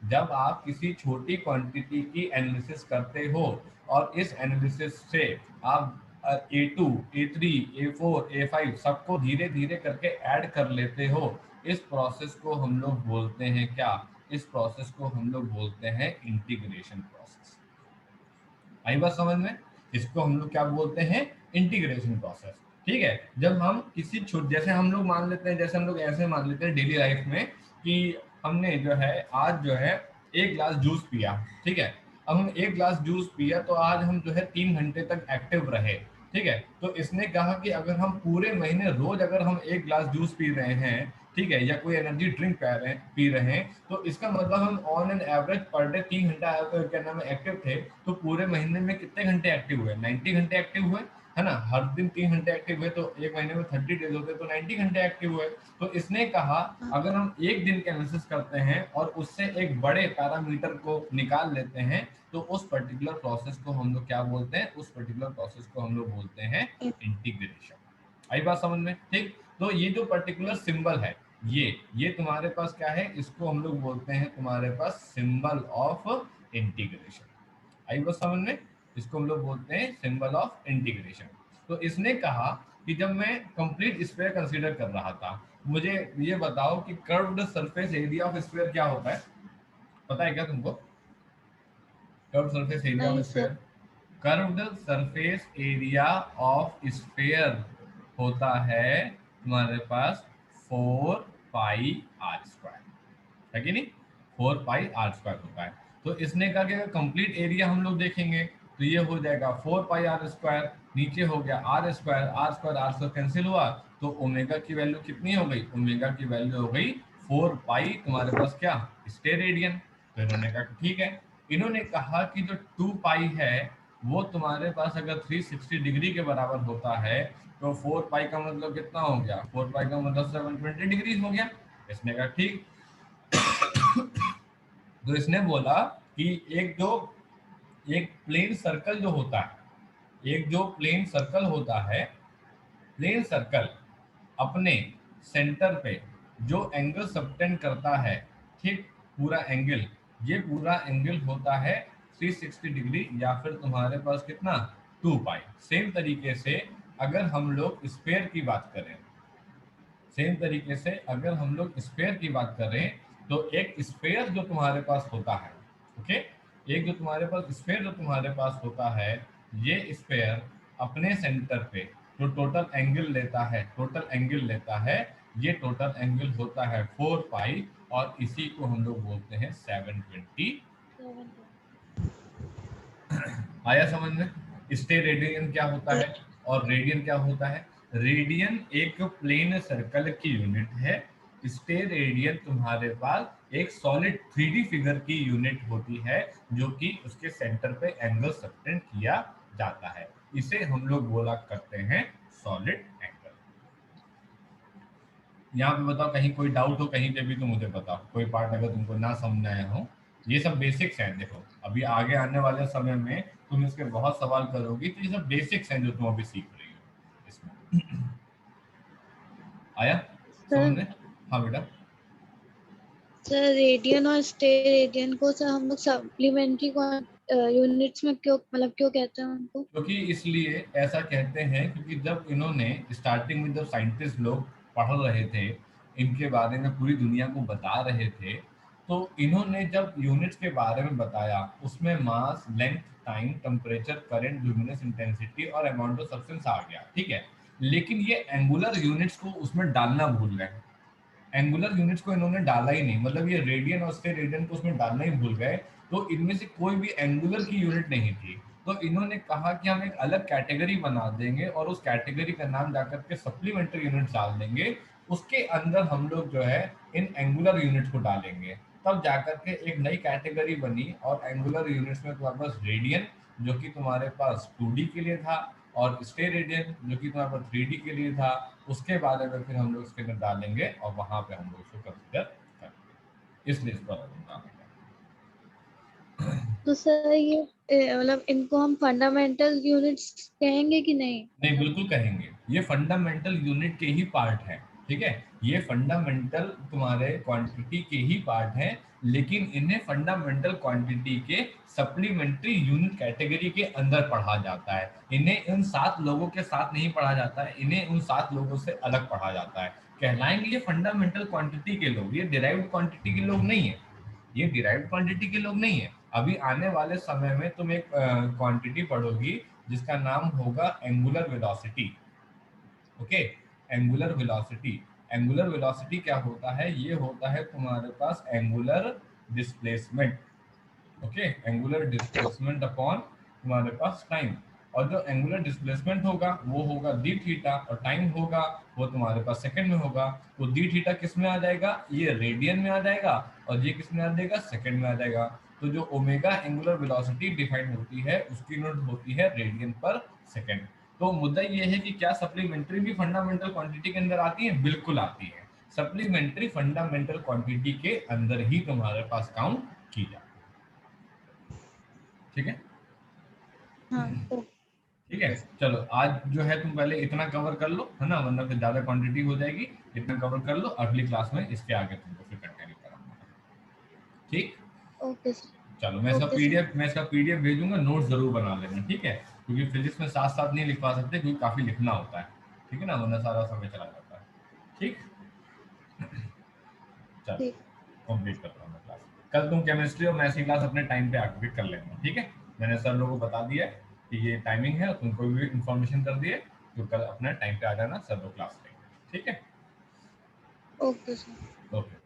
जब आप किसी छोटी क्वांटिटी की एनालिसिस करते हो और इस एनालिसिस से आप A2, A3, A4, A5 सबको धीरे धीरे करके ऐड कर लेते हो, इस प्रोसेस को हम लोग बोलते हैं क्या, इस प्रोसेस को हम लोग बोलते हैं इंटीग्रेशन प्रोसेस। आई बात समझ में, इसको हम लोग क्या बोलते हैं, इंटीग्रेशन प्रोसेस, ठीक है। जब हम किसी जैसे हम लोग मान लेते हैं, जैसे हम लोग ऐसे मान लेते हैं डेली लाइफ में कि हमने जो है आज जो है एक ग्लास जूस पिया, ठीक है। अब हम एक ग्लास जूस पिया तो आज हम जो है 3 घंटे तक एक्टिव रहे, ठीक है। तो इसने कहा कि अगर हम पूरे महीने रोज अगर हम एक ग्लास जूस पी रहे हैं, ठीक है, या कोई एनर्जी ड्रिंक पी रहे हैं, तो इसका मतलब हम on an average per day 3 घंटा क्या नाम है एक्टिव थे, तो पूरे महीने में कितने घंटे एक्टिव हुए, 90 घंटे एक्टिव हुए, है ना। हर दिन 3 घंटे एक्टिव हुए तो एक महीने में 30 डेज होते तो 90 घंटे एक्टिव हुए। तो इसने कहा अगर हम एक दिन का एनालिसिस करते हैं और उससे एक बड़े पैरामीटर को निकाल लेते हैं, तो उस पर्टिकुलर प्रोसेस को हम लोग क्या बोलते हैं, उस पर्टिकुलर प्रोसेस को हम लोग बोलते हैं इंटीग्रेशन। आई बात समझ में, ठीक। तो ये जो पर्टिकुलर सिंबल है, ये तुम्हारे पास क्या है, इसको हम लोग बोलते हैं तुम्हारे पास सिंबल ऑफ इंटीग्रेशन। आई बात समझ में, इसको हम लोग बोलते हैं सिंबल ऑफ इंटीग्रेशन। तो इसने कहा कि जब मैं कंप्लीट स्फीयर कंसीडर कर रहा था, मुझे ये बताओ कि curved surface area of sphere क्या होता है, पता है क्या तुमको, कर्व्ड सरफेस एरिया ऑफ नहीं sir. Sphere, curved surface area of sphere होता है तुम्हारे पास 4πr², है कि नहीं, 4πr² होता है। तो इसने कहा कि अगर कंप्लीट एरिया हम लोग देखेंगे तो ये हो जाएगा 4πr², नीचे हो गया r² कैंसिल हुआ, तो ओमेगा की वैल्यू कितनी हो गई, ओमेगा की वैल्यू हो गई 4π तुम्हारे पास क्या, स्टेरेडियन। तो इन्होंने कहा ठीक है। इन्होंने कहा कि जो 2π है वो तुम्हारे पास अगर 360 डिग्री के बराबर होता है, तो 4π का मतलब कितना हो गया, 4π का मतलब 720 डिग्री हो गया। इसने कहा ठीक। तो इसने बोला कि एक प्लेन सर्कल जो होता है, एक जो प्लेन सर्कल होता है, प्लेन सर्कल अपने सेंटर पे जो एंगल सबटेंड करता है, ठीक, पूरा एंगल, ये पूरा एंगल होता है 360 डिग्री या फिर तुम्हारे पास कितना 2π। सेम तरीके से अगर हम लोग स्फीयर की बात करें, सेम तरीके से अगर हम लोग स्फेयर की बात कर रहे हैं तो एक स्फेयर जो तुम्हारे पास होता है, ओके, एक जो तुम्हारे पास स्फेयर जो तुम्हारे पास होता है, ये स्फेयर अपने सेंटर पे जो टोटल एंगल लेता है, टोटल एंगल लेता है, ये टोटल एंगल होता है 4 पाई, और इसी को हम लोग बोलते हैं 720। 720। आया समझ में? स्टे रेडियन क्या होता है और रेडियन क्या होता है? रेडियन एक प्लेन सर्कल की यूनिट है, स्टे रेडियन तुम्हारे पास एक सॉलिड 3D फिगर की यूनिट होती है, जो कि उसके सेंटर पे एंगल सबटेंड किया जाता है, इसे हम लोग बोला करते हैं सॉलिड एंगल। यहाँ पे बताओ कहीं कोई डाउट हो कहीं पे भी तो मुझे बताओ, कोई पार्ट अगर तुमको ना समझ आया हो। ये सब बेसिक्स हैं, देखो अभी आगे आने वाले समय में तुम इसके बहुत सवाल करोगी, तो ये सब बेसिक्स हैं जो तुम अभी सीख रही हो इसमें। आया समझ सर में? हाँ बेटा। सर रेडियन और स्टे रेडियन को सर हम लोग सप्लीमेंट्री यूनिट्स में क्यों मतलब क्यों कहते हैं उनको? क्योंकि इसलिए ऐसा कहते हैं क्योंकि जब इन्होंने स्टार्टिंग में जब साइंटिस्ट लोग पढ़ रहे थे, इनके बारे में पूरी दुनिया को बता रहे थे, तो इन्होंने जब यूनिट्स के बारे में बताया उसमें mass, length, time, temperature, current, luminous intensity और अमाउंट ऑफ सब्सटेंस आ गया, ठीक है, लेकिन ये एंगुलर यूनिट्स को उसमें डालना भूल गए। एंगुलर यूनिट्स को इन्होंने डाला ही नहीं, मतलब ये रेडियन और स्टे रेडियन को उसमें डालना ही भूल गए, तो इनमें से कोई भी एंगुलर की यूनिट नहीं थी। तो इन्होंने कहा कि हम एक अलग कैटेगरी बना देंगे और उस कैटेगरी का नाम जाकर के सप्लीमेंट्री यूनिट डाल देंगे, उसके अंदर हम लोग जो है इन एंगुलर यूनिट्स को डालेंगे, तब जाकर के एक नई कैटेगरी बनी। और एंगुलर यूनिट्स में तुम्हारे पास रेडियन जो कि तुम्हारे पास 2D के लिए था, और स्टे रेडियन जो कि तुम्हारे पास 3D के लिए था, उसके बारे में फिर हम लोग इसके अंदर डालेंगे और वहां पे हम लोग इसको कंसिडर करेंगे, इसलिए इसको अलग डालेंगे। तो सर ये मतलब इनको हम फंडामेंटल यूनिट्स कहेंगे कि नहीं? नहीं, बिल्कुल कहेंगे, ये फंडामेंटल यूनिट के ही पार्ट है, ठीक है, ये फंडामेंटल तुम्हारे क्वांटिटी के ही पार्ट है, लेकिन इन्हें फंडामेंटल क्वांटिटी के सप्लीमेंट्री यूनिट कैटेगरी के अंदर पढ़ा जाता है। इन्हें उन 7 लोगों के साथ नहीं पढ़ा जाता है, इन्हें उन 7 लोगों से अलग पढ़ा जाता है। कहलाएंगे ये फंडामेंटल क्वांटिटी के लोग, ये डिराइव्ड क्वांटिटी के लोग नहीं है, ये डिराइव्ड क्वांटिटी के लोग नहीं है। अभी आने वाले समय में तुम एक क्वांटिटी पढ़ोगी जिसका नाम होगा angular velocity, okay, angular velocity. Angular velocity क्या होता है? ये होता है तुम्हारे पास angular displacement, okay, angular displacement upon तुम्हारे पास टाइम। और जो एंगुलर डिस्प्लेसमेंट होगा वो होगा डी थीटा, और टाइम होगा वो तुम्हारे पास सेकंड में होगा। तो डी थीटा किस में आ जाएगा? ये रेडियन में आ जाएगा, और ये किस में आ जाएगा? सेकंड में आ जाएगा। तो जो ओमेगा एंगुलर वेलोसिटी डिफाइन होती है उसकी यूनिट होती है रेडियन पर सेकंड। तो मुद्दा ये है कि क्या सप्लीमेंट्री भी फंडामेंटल क्वांटिटी के अंदर आती है? बिल्कुल आती है। सप्लीमेंट्री फंडामेंटल क्वांटिटी के अंदर ही तुम्हारे पास काउंट की जाती है, ठीक है? हाँ तो ठीक है, चलो आज जो है तुम पहले इतना कवर कर लो, है ना, वरना फिर ज्यादा क्वांटिटी हो जाएगी। इतना कवर कर लो, अगली क्लास में इसके आगे तुमको फिर कंटिन्यू कराऊंगा, ठीक? Okay sir. चलो ओके सर। मैं इसका पीडीएफ भेजूंगा, नोट जरूर बना लेना, ठीक है, क्योंकि फिजिक्स में साथ साथ नहीं लिखवा सकते क्योंकि काफी लिखना होता है, ठीक है ना, वरना सारा समय चला जाता है, ठीक। चलो ठीक। कंप्लीट करता हूँ मैं क्लास। कल तुम केमिस्ट्री और मैथ्स की क्लास अपने टाइम पे आके कर लेना, ठीक है, मैंने सर लोगों को बता दिया है कि ये टाइमिंग है, तुमको भी इन्फॉर्मेशन कर दिए, तो कल अपना टाइम पे आ जाना, सर लोग क्लास लेंगे, ठीक है। Okay sir. ओके।